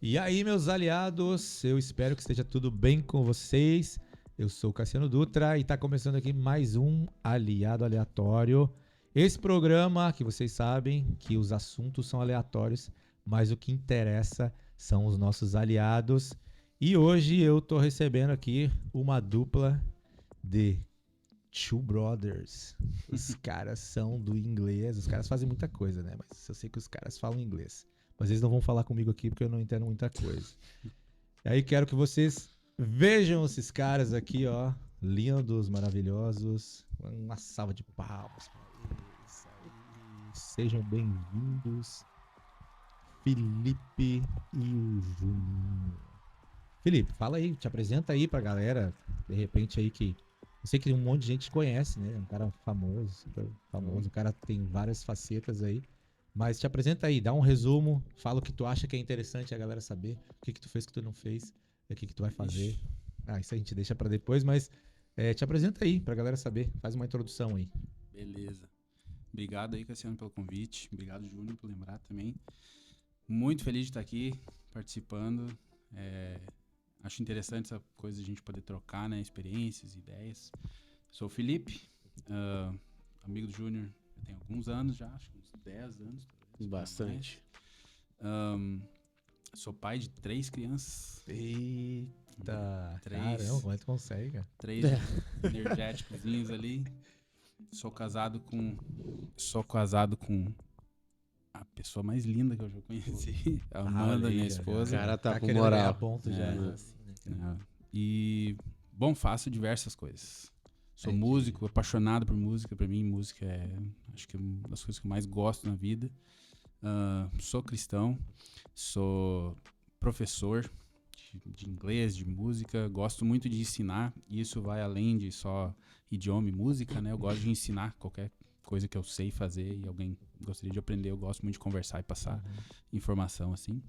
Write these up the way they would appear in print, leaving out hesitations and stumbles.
E aí, meus aliados, eu espero que esteja tudo bem com vocês. Eu sou o Cassiano Dutra e está começando aqui mais um Aliado Aleatório. Esse programa que vocês sabem que os assuntos são aleatórios, mas o que interessa são os nossos aliados. E hoje eu estou recebendo aqui uma dupla de Two Brothers. Os caras são do inglês, os caras fazem muita coisa, né? Mas eu sei que os caras falam inglês. Mas eles não vão falar comigo aqui porque eu não entendo muita coisa. E aí quero que vocês vejam esses caras aqui, ó. Lindos, maravilhosos. Uma salva de palmas pra eles aí. Sejam bem-vindos. Felipe e o Juninho. Felipe, fala aí, te apresenta aí pra galera. De repente aí que... Eu sei que um monte de gente conhece, né? Um cara famoso, super famoso. O cara tem várias facetas aí. Mas te apresenta aí, dá um resumo, fala o que tu acha que é interessante a galera saber, o que tu fez que tu não fez, e o que tu vai fazer. Ixi. Isso a gente deixa pra depois, mas te apresenta aí pra galera saber, faz uma introdução aí. Beleza. Obrigado aí, Cassiano, pelo convite. Obrigado, Júnior, por lembrar também. Muito feliz de estar aqui participando. Acho interessante essa coisa de a gente poder trocar, né, experiências, ideias. Sou o Felipe, amigo do Júnior. Eu tenho alguns anos já, acho que uns 10 anos. Bastante. Sou pai de 3 crianças. Eita, Três. caramba, como é que tu consegue, cara? 3 energéticozinhos ali. Sou casado com a pessoa mais linda que eu já conheci. A Amanda, minha esposa. O cara tá com querendo moral. ganhar ponto já. É. Assim, né, cara? E, bom, faço diversas coisas. Sou Entendi. músico, apaixonado por música. Pra mim, música acho que é uma das coisas que eu mais gosto na vida. Sou cristão, sou professor de inglês, de música. Gosto muito de ensinar. E isso vai além de só idioma e música, né? Eu gosto de ensinar qualquer coisa que eu sei fazer e alguém gostaria de aprender. Eu gosto muito de conversar e passar informação, assim.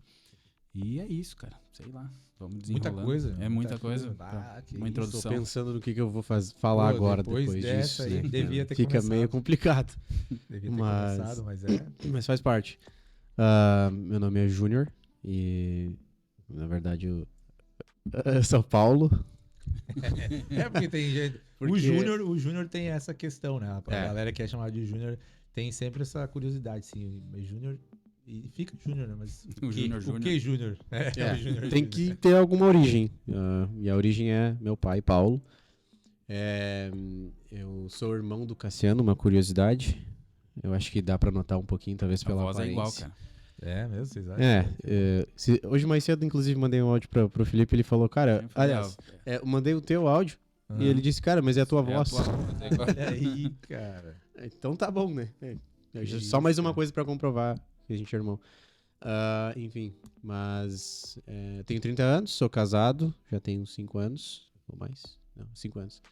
E é isso, cara. Sei lá. Vamos desenrolando. Muita coisa. É muita coisa. Que Uma isso. Tô introdução. pensando no que eu vou falar Pô, agora depois depois dessa disso. aí, né? devia ter Fica começado. meio complicado, Devia ter Mas- começado, mas mas faz parte. Meu nome é Júnior e, na verdade, eu São Paulo. porque tem gente. Porque- O Júnior tem essa questão, né? A galera que é chamada de Júnior tem sempre essa curiosidade, assim. Mas Júnior. E fica Júnior, né? Mas O Júnior, o que Júnior? É, o Júnior tem Júnior. que ter alguma origem. E a origem é meu pai, Paulo. Eu sou irmão do Cassiano, uma curiosidade. Eu acho que dá pra notar um pouquinho, talvez A pela voz é aparência. igual, cara. É mesmo, vocês acham? Hoje mais cedo, inclusive, mandei um áudio pro Felipe, ele falou, cara, Eu falei, aliás, eu mandei o teu áudio Ah. e ele disse, cara, mas é a tua voz. voz é igual. Olha aí, cara. Então tá bom, né? Isso, Só mais uma cara. coisa pra comprovar que a gente é irmão. Enfim, mas tenho 30 anos, sou casado, já tenho 5 anos, ou mais, não, 5 anos.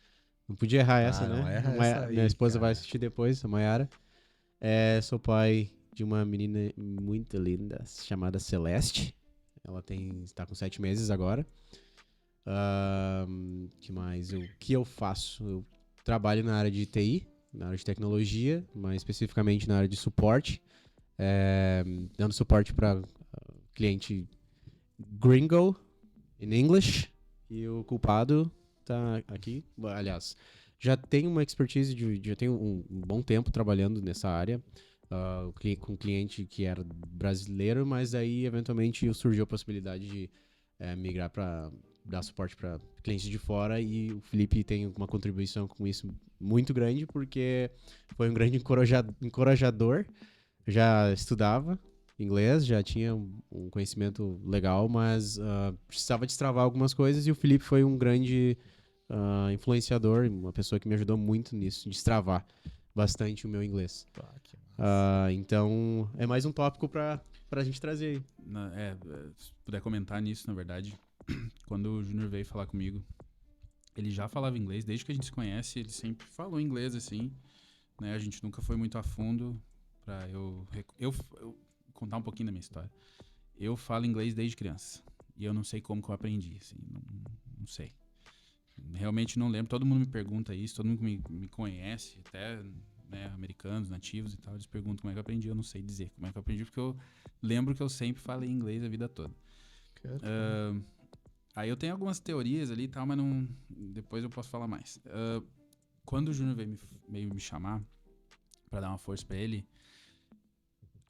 Não podia errar essa, não né? erra essa aí, Minha esposa cara. vai assistir depois, a Mayara. Sou pai de uma menina muito linda, chamada Celeste. Ela está com 7 meses agora. Que mais? O que eu faço? Eu trabalho na área de TI, na área de tecnologia, mais especificamente na área de suporte. Dando suporte para cliente gringo, in English. E o culpado tá aqui. Aliás, já tenho uma expertise, já tenho um bom tempo trabalhando nessa área. Com cliente que era brasileiro, mas aí eventualmente surgiu a possibilidade de migrar para dar suporte para clientes de fora, e o Felipe tem uma contribuição com isso muito grande, porque foi um grande encorajador. Já estudava inglês, já tinha um conhecimento legal, mas precisava destravar algumas coisas, e o Felipe foi um grande influenciador, uma pessoa que me ajudou muito nisso, destravar bastante o meu inglês. Que massa. Então, é mais um tópico pra gente trazer aí. Se puder comentar nisso, na verdade, quando o Júnior veio falar comigo, ele já falava inglês, desde que a gente se conhece, ele sempre falou inglês, assim, né? A gente nunca foi muito a fundo pra eu contar um pouquinho da minha história. Eu falo inglês desde criança, e eu não sei como que eu aprendi, assim, não sei. Realmente não lembro, todo mundo me pergunta isso, todo mundo que me conhece, até, né, americanos, nativos e tal, eles perguntam como é que eu aprendi, eu não sei dizer como é que eu aprendi, porque eu lembro que eu sempre falei inglês a vida toda. Aí eu tenho algumas teorias ali e tal, mas não, depois eu posso falar mais. Quando o Júnior veio me chamar pra dar uma força pra ele,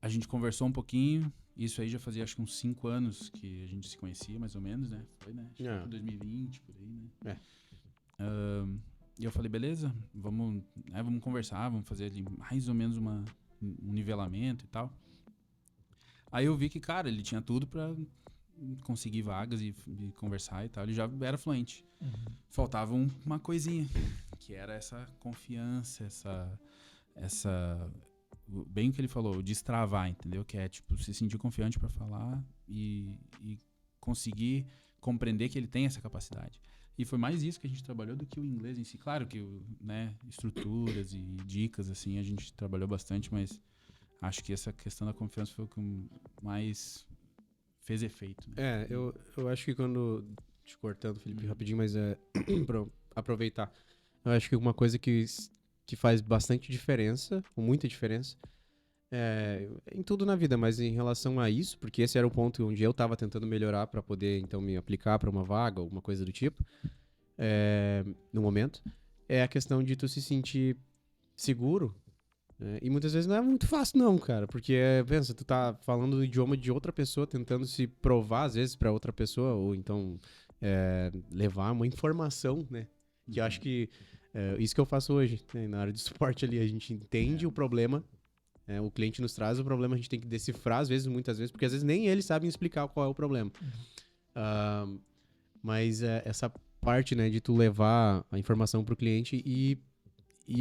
a gente conversou um pouquinho. Isso aí já fazia acho que uns 5 anos que a gente se conhecia, mais ou menos, né? Foi, né? Acho que foi 2020, por aí, né? E eu falei, beleza, vamos conversar, vamos fazer ali mais ou menos um nivelamento e tal. Aí eu vi que, cara, ele tinha tudo pra conseguir vagas e conversar e tal. Ele já era fluente. Faltava uma coisinha, que era essa confiança, essa bem o que ele falou, destravar, entendeu? Que é, tipo, se sentir confiante pra falar e conseguir compreender que ele tem essa capacidade. E foi mais isso que a gente trabalhou do que o inglês em si. Claro que, né, estruturas e dicas, assim, a gente trabalhou bastante, mas acho que essa questão da confiança foi o que mais fez efeito. Né? Eu acho que quando... Te cortando, Felipe, rapidinho, mas pra aproveitar. Eu acho que uma coisa que faz bastante diferença, com muita diferença, em tudo na vida, mas em relação a isso, porque esse era o ponto onde eu estava tentando melhorar para poder, então, me aplicar para uma vaga, alguma coisa do tipo, no momento, é a questão de tu se sentir seguro. E muitas vezes não é muito fácil não, cara, porque pensa, tu tá falando o idioma de outra pessoa, tentando se provar às vezes para outra pessoa, ou então levar uma informação, né, que eu acho que isso que eu faço hoje, né, na área de suporte ali, a gente entende o problema, o cliente nos traz o problema, a gente tem que decifrar às vezes, muitas vezes, porque às vezes nem eles sabem explicar qual é o problema. Mas essa parte, né, de tu levar a informação pro cliente e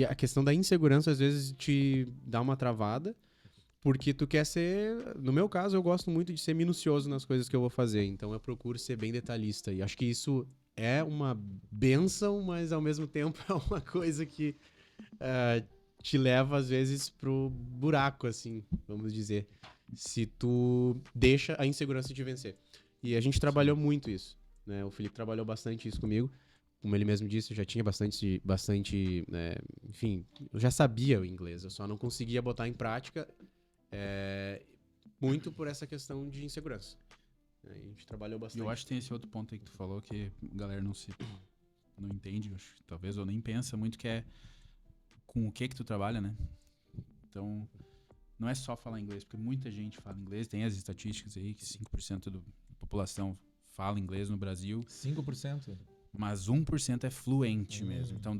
a questão da insegurança às vezes te dá uma travada, porque tu quer ser... No meu caso, eu gosto muito de ser minucioso nas coisas que eu vou fazer, então eu procuro ser bem detalhista. E acho que isso é uma bênção, mas ao mesmo tempo é uma coisa que te leva às vezes pro buraco, assim, vamos dizer. Se tu deixa a insegurança te vencer. E a gente trabalhou muito isso, né? O Felipe trabalhou bastante isso comigo. Como ele mesmo disse, eu já tinha bastante enfim, eu já sabia o inglês, eu só não conseguia botar em prática muito por essa questão de insegurança. A gente trabalhou bastante. Eu acho que tem esse outro ponto aí que tu falou que a galera não entende, acho, talvez, ou nem pensa muito, que é com o que tu trabalha, né? Então, não é só falar inglês, porque muita gente fala inglês, tem as estatísticas aí que 5% da população fala inglês no Brasil. 5%? Mas 1% é fluente mesmo. Então,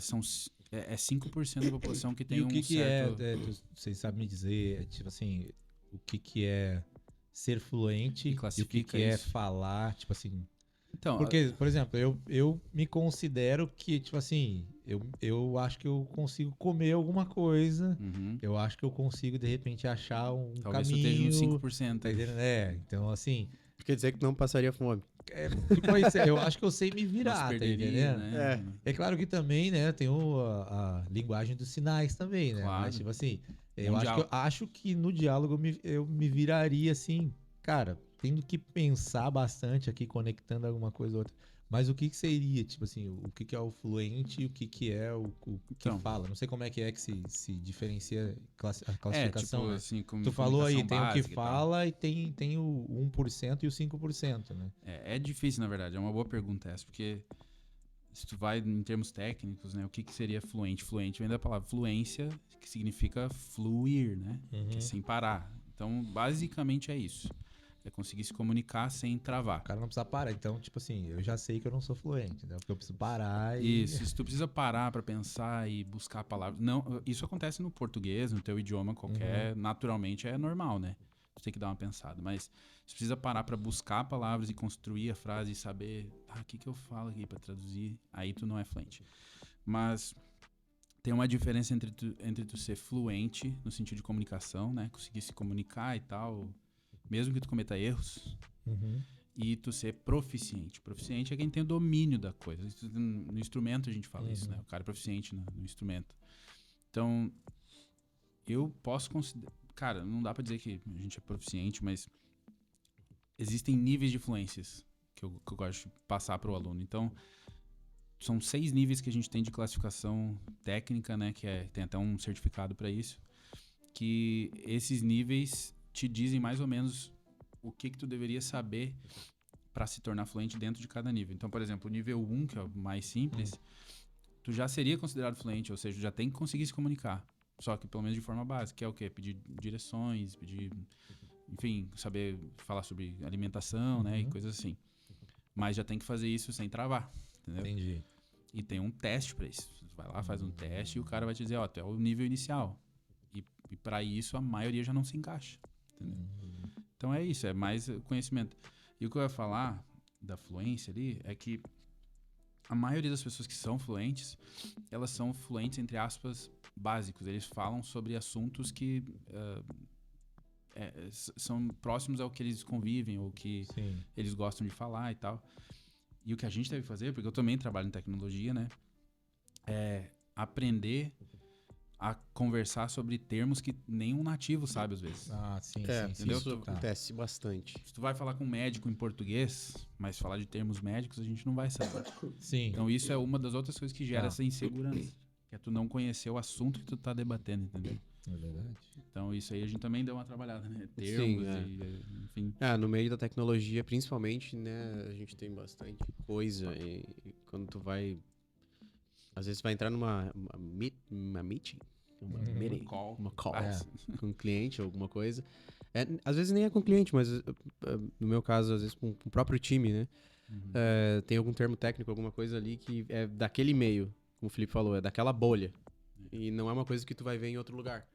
são 5% da população que tem certo... Vocês sabem me dizer, tipo assim, o que é ser fluente e o que é falar, tipo assim... Então, porque, por exemplo, eu me considero que, tipo assim, eu acho que eu consigo comer alguma coisa, eu acho que eu consigo, de repente, achar um talvez caminho... Talvez eu esteja uns 5%. Tá entendendo? Então, assim... Quer dizer que não passaria fome. Eu acho que eu sei me virar, tá entendendo? Né? É claro que também, né, tem a linguagem dos sinais também, né? Claro. Mas, tipo assim, eu acho que no diálogo eu me viraria assim, cara, tendo que pensar bastante aqui, conectando alguma coisa ou outra. Mas o que seria, tipo assim, o que é o fluente e o que é o que fala? Não sei como é que se diferencia a classificação. Tipo, né? assim, Tu falou aí, tem o que fala e tem o 1% e o 5%, né? É difícil, na verdade, é uma boa pergunta essa, porque se tu vai em termos técnicos, né, o que seria fluente? Fluente vem da palavra fluência, que significa fluir, né? Que é sem parar. Então, basicamente é isso. É conseguir se comunicar sem travar. O cara não precisa parar. Então, tipo assim, eu já sei que eu não sou fluente, né? Porque eu preciso parar e... Isso, se tu precisa parar pra pensar e buscar palavras... Não, isso acontece no português, no teu idioma qualquer, naturalmente é normal, né? Tu tem que dar uma pensada. Mas se precisa parar pra buscar palavras e construir a frase e saber, o que eu falo aqui pra traduzir, aí tu não é fluente. Mas tem uma diferença entre tu ser fluente no sentido de comunicação, né? Conseguir se comunicar e tal... Mesmo que tu cometa erros, e tu ser proficiente. Proficiente é quem tem o domínio da coisa. No instrumento a gente fala isso, né? O cara é proficiente no instrumento. Então, eu posso considerar... Cara, não dá pra dizer que a gente é proficiente, mas existem níveis de fluências que eu gosto de passar pro aluno. Então, são 6 níveis que a gente tem de classificação técnica, né? Tem até um certificado para isso. Que esses níveis... te dizem mais ou menos o que tu deveria saber para se tornar fluente dentro de cada nível. Então, por exemplo, o nível 1, que é o mais simples, tu já seria considerado fluente, ou seja, já tem que conseguir se comunicar. Só que pelo menos de forma básica, que é o quê? Pedir direções, enfim, saber falar sobre alimentação, né, e coisas assim. Mas já tem que fazer isso sem travar, entendeu? Entendi. E tem um teste para isso. Você vai lá, faz um teste e o cara vai te dizer, ó, tu é o nível inicial. E para isso a maioria já não se encaixa, entendeu? Então é isso, é mais conhecimento. E o que eu ia falar da fluência ali é que a maioria das pessoas que são fluentes, elas são fluentes, entre aspas, básicos. Eles falam sobre assuntos que são próximos ao que eles convivem ou que Sim. eles gostam de falar e tal. E o que a gente deve fazer, porque eu também trabalho em tecnologia, né? É aprender a conversar sobre termos que nenhum nativo sabe às vezes. Ah, sim, sim, entendeu? Isso Tá. acontece bastante. Se tu vai falar com um médico em português, mas falar de termos médicos, a gente não vai saber. Sim. Então isso é uma das outras coisas que gera Tá. essa insegurança. Que é tu não conhecer o assunto que tu tá debatendo, entendeu? É verdade. Então isso aí a gente também deu uma trabalhada, né? Termos enfim. No meio da tecnologia, principalmente, né, a gente tem bastante coisa. E quando tu vai... Às vezes vai entrar numa meeting, meeting, Call. uma call É. com um cliente ou alguma coisa. Às vezes nem é com o cliente, mas no meu caso, às vezes com o próprio time, né? Tem algum termo técnico, alguma coisa ali que é daquele meio, como o Felipe falou, é daquela bolha. E não é uma coisa que tu vai ver em outro lugar.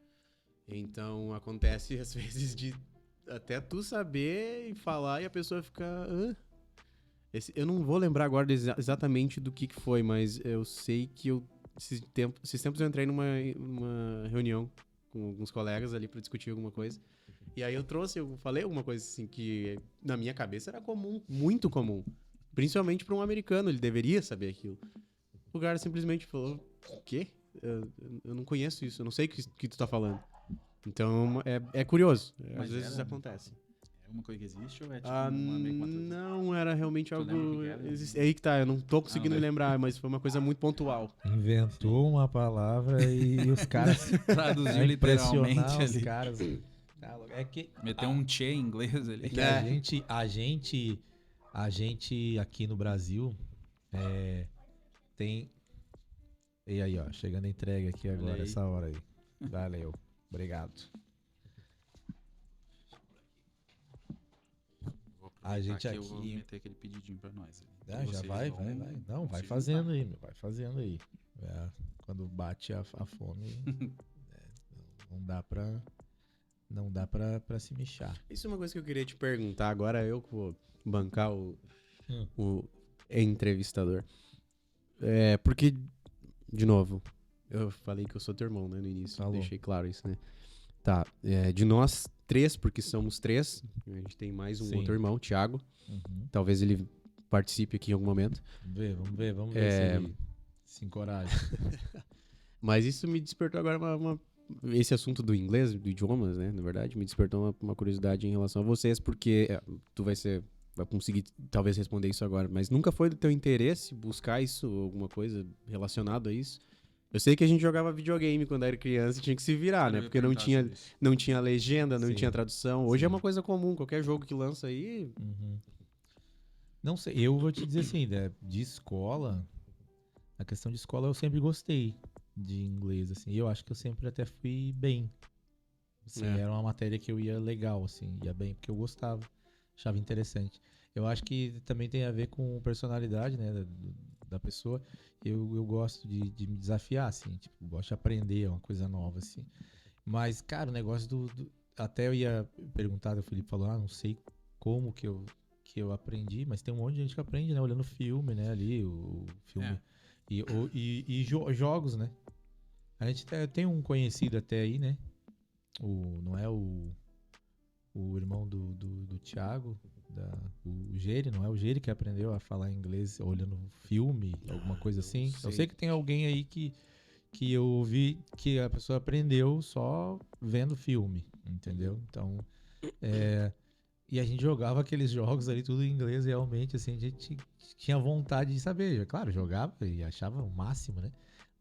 Então acontece às vezes de até tu saber e falar e a pessoa ficar... eu não vou lembrar agora exatamente do que foi, mas eu sei que esses tempos eu entrei numa reunião com alguns colegas ali pra discutir alguma coisa. E aí eu falei alguma coisa assim que na minha cabeça era comum, muito comum. Principalmente pra um americano, ele deveria saber aquilo. O cara simplesmente falou, o quê? Eu não conheço isso, eu não sei o que tu tá falando. Então é curioso, Mas às vezes era- isso acontece. É uma coisa que existe ou é tipo uma meio que uma tradução? Não era realmente Tu algo... lembra o que que era? É aí que tá, eu não tô conseguindo não, né? lembrar, mas foi uma coisa muito pontual. Inventou uma palavra e os caras... Traduziu Vai literalmente impressionar os ali. caras. Tá louco. É que Meteu um tchê em inglês ali. É que a gente aqui no Brasil tem. E aí, ó, chegando a entrega aqui Olha agora, aí. essa hora aí. Valeu, obrigado. A gente Eu vou aqui. meter aquele pedidinho pra nós. Ah, já Vocês vai. vão Não, vai se fazendo juntar. aí, meu, vai fazendo aí. É, quando bate a fome, não dá pra se mexer. Isso é uma coisa que eu queria te perguntar, agora eu que vou bancar Hum. o entrevistador. Porque, de novo, eu falei que eu sou teu irmão, né, no início. Falou. Deixei claro isso, né? Tá, de nós três, porque somos três, a gente tem mais um Sim. outro irmão, o Thiago. Uhum. Talvez ele participe aqui em algum momento. Vamos ver se ele se encoraja. Mas isso me despertou agora esse assunto do inglês, do idiomas, né? Na verdade, me despertou uma curiosidade em relação a vocês, porque tu vai conseguir talvez responder isso agora, mas nunca foi do teu interesse buscar isso, alguma coisa relacionada a isso? Eu sei que a gente jogava videogame quando era criança e tinha que se virar, Eu né? ia Porque não perguntar tinha, sobre isso. não tinha legenda, não Sim. tinha tradução. Hoje é Sim. uma coisa comum, qualquer jogo que lança aí... Uhum. Não sei, eu vou te dizer assim, né, de escola, a questão de escola eu sempre gostei de inglês, assim, e eu acho que eu sempre até fui bem. Assim, É. era uma matéria que eu ia legal, assim, ia bem, porque eu gostava, achava interessante. Eu acho que também tem a ver com personalidade, né, da pessoa. Eu gosto de me desafiar, assim, tipo, gosto de aprender uma coisa nova, assim. Mas, cara, o negócio até eu ia perguntar, o Felipe falou, não sei como que eu aprendi, mas tem um monte de gente que aprende, né? Olhando filme, né? Ali, o filme. E jogos, né? A gente tem um conhecido até aí, né? Não é o irmão do Thiago, o Geri, não é o Geri que aprendeu a falar inglês olhando filme, alguma coisa assim? sei. Eu sei que tem alguém aí que eu ouvi que a pessoa aprendeu só vendo filme, entendeu? Então, e a gente jogava aqueles jogos ali tudo em inglês realmente, assim, a gente tinha vontade de saber. Claro, jogava e achava o máximo, né?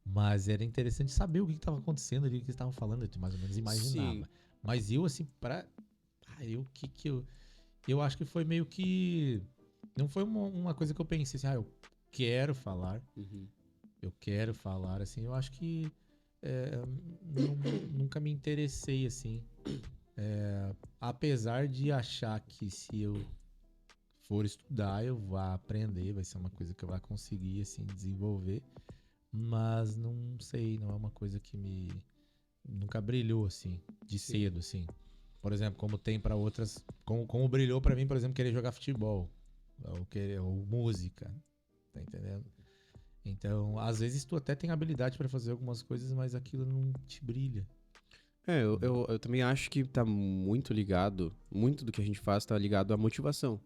Mas era interessante saber o que estava acontecendo ali, o que eles estavam falando, eu mais ou menos imaginava. Sim. Mas eu, assim, eu acho que foi meio que... Não foi uma coisa que eu pensei assim, eu quero falar. Uhum. Eu quero falar, assim. Eu acho que nunca me interessei, assim. Apesar de achar que se eu for estudar, eu vou aprender, vai ser uma coisa que eu vou conseguir, assim, desenvolver. Mas não sei, não é uma coisa que nunca brilhou, assim, de cedo, assim. Por exemplo, como tem pra outras... Como brilhou pra mim, por exemplo, querer jogar futebol. Ou música, tá entendendo? Então, às vezes tu até tem habilidade pra fazer algumas coisas, mas aquilo não te brilha. Eu também acho que tá muito ligado, muito do que a gente faz tá ligado à motivação.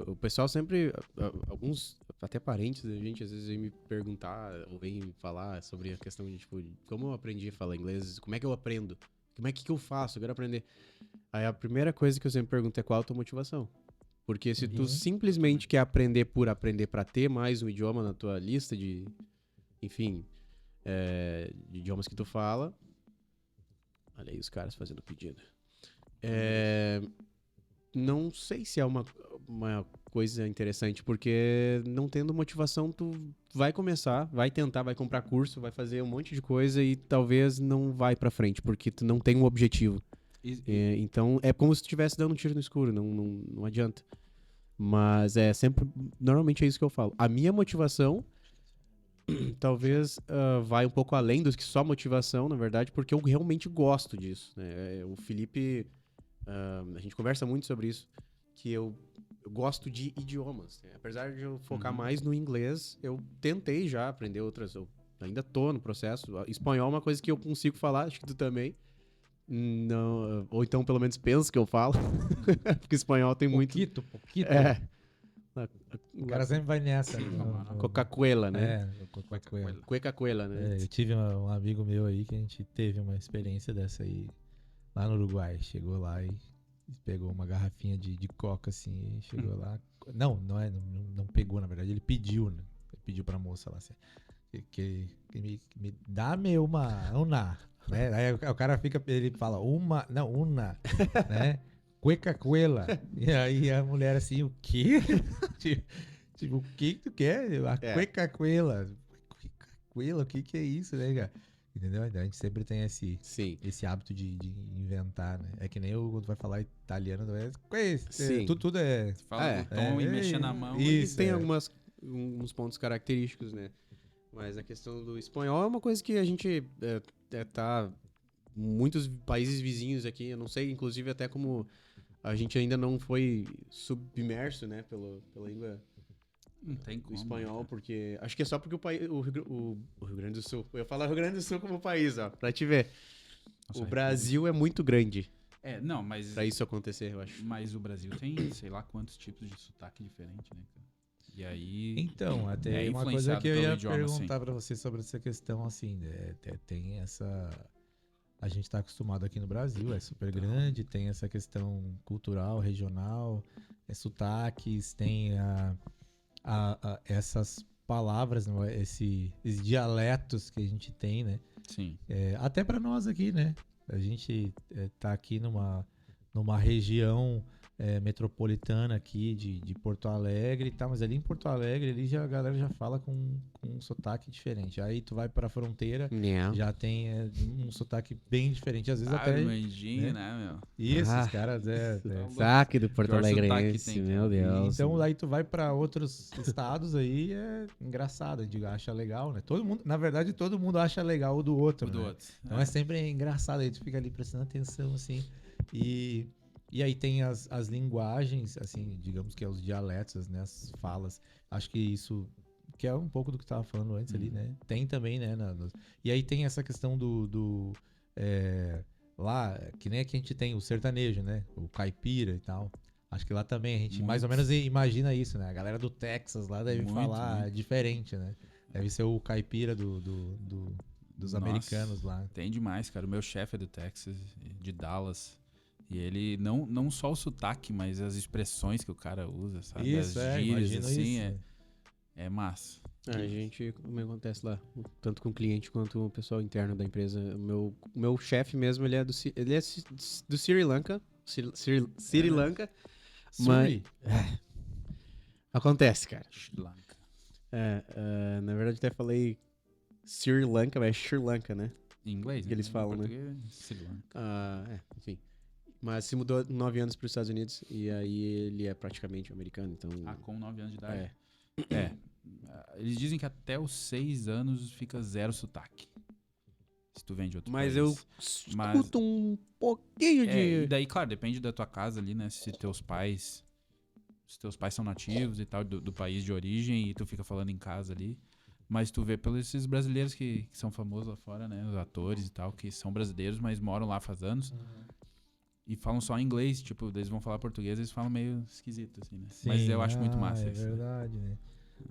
O pessoal sempre, alguns, até parentes da gente, às vezes vem me perguntar ou vem falar sobre a questão de, tipo, como eu aprendi a falar inglês, como é que eu aprendo, como é que eu faço, eu quero aprender. Aí a primeira coisa que eu sempre pergunto é qual a tua motivação. Porque se tu simplesmente quer aprender por aprender pra ter mais um idioma na tua lista de, enfim, de idiomas que tu fala... Olha aí os caras fazendo pedido. Não sei se é uma coisa interessante, porque não tendo motivação, tu vai começar, vai tentar, vai comprar curso, vai fazer um monte de coisa e talvez não vai pra frente, porque tu não tem um objetivo. Então, é como se tu estivesse dando um tiro no escuro, não adianta. Mas normalmente é isso que eu falo. A minha motivação talvez vai um pouco além do que só motivação, na verdade, porque eu realmente gosto disso, né? O Felipe, a gente conversa muito sobre isso, que eu gosto de idiomas, né? Apesar de eu focar mais no inglês, eu tentei já aprender outras, eu ainda tô no processo. Espanhol é uma coisa que eu consigo falar, acho que tu também. Não, ou então pelo menos penso que eu falo, porque espanhol tem muito... Pouquito. O cara La sempre vai nessa. Coca-Cola, né? Coca-Cola. Coca-Cola, né? Eu tive um amigo meu aí que a gente teve uma experiência dessa aí lá no Uruguai. Chegou lá e pegou uma garrafinha de coca, assim, e chegou lá. Não pegou, na verdade, ele pediu, né? Ele pediu pra moça lá, assim, que me dá-me uma, né? Aí o cara ele fala, uma, né? Coca-Cola. E aí a mulher assim, o quê? Tipo, o que tu quer? A Coca-Cola. Coca-Cola, o que é isso, né, cara? Entendeu? Então a gente sempre tem esse hábito de inventar, né? É que nem quando vai falar italiano, tudo é... Fala no tom e mexe na mão. Isso, tem alguns pontos característicos, né? Mas a questão do espanhol é uma coisa que a gente tá... Muitos países vizinhos aqui, eu não sei, inclusive até como a gente ainda não foi submerso, né, pela língua não tem como, do espanhol, porque... Acho que é só porque o Rio Grande do Sul... Eu ia falar Rio Grande do Sul como país, ó, pra te ver. Nossa, o Brasil é muito grande mas... pra isso acontecer, eu acho. Mas o Brasil tem, sei lá, quantos tipos de sotaque diferente, né, cara? E aí... Então, até uma coisa que eu ia perguntar pra você sobre essa questão, assim, tem essa... A gente tá acostumado aqui no Brasil, é super grande, tem essa questão cultural, regional, sotaques, tem essas palavras, esses dialetos que a gente tem, né? Sim. Até pra nós aqui, né? A gente tá aqui numa região metropolitana aqui de Porto Alegre e tal, mas ali em Porto Alegre ali a galera já fala com um sotaque diferente. Aí tu vai pra fronteira, já tem um sotaque bem diferente, às vezes até... Mandinho, né, meu? Isso, os caras... Sotaque do Porto Alegrense, meu Deus. Então aí tu vai pra outros estados aí, é engraçado, a gente acha legal, né? Todo mundo, na verdade, todo mundo acha legal o do outro, né? Então é sempre engraçado, aí tu fica ali prestando atenção, assim, e aí tem as linguagens, assim, digamos que é os dialetos, né, as falas. Acho que isso, que é um pouco do que tu tava falando antes ali, né? Tem também, né? E aí tem essa questão lá, que nem aqui a gente tem o sertanejo, né? O caipira e tal. Acho que lá também a gente mais ou menos imagina isso, né? A galera do Texas lá deve falar diferente, né? Deve ser o caipira dos americanos lá. Tem demais, cara. O meu chefe é do Texas, de Dallas. E ele, não só o sotaque, mas as expressões que o cara usa, sabe? Isso, as gírias, assim, isso. É massa. A gente, como acontece lá, tanto com o cliente quanto o pessoal interno da empresa. O meu chefe mesmo, ele é do Sri Lanka, Sri Lanka. Surrey. Acontece, cara. Sri Lanka. Na verdade até falei Sri Lanka, mas é Sri Lanka, né? Em inglês? Que eles falam, né? Português, Sri Lanka. Enfim. Mas se mudou 9 anos para os Estados Unidos e aí ele é praticamente americano, então... Com 9 anos de idade? É. Eles dizem que até os 6 anos fica zero sotaque. Se tu vem de outro Mas país. eu escuto um pouquinho E de... daí, claro, depende da tua casa ali, né? Se teus pais são nativos e tal, do país de origem, e tu fica falando em casa ali. Mas tu vê pelos esses brasileiros que são famosos lá fora, né? Os atores e tal, que são brasileiros, mas moram lá faz anos. E falam só inglês, tipo, eles vão falar português, eles falam meio esquisito, assim, né? Sim, Mas eu acho muito massa é isso. verdade, né?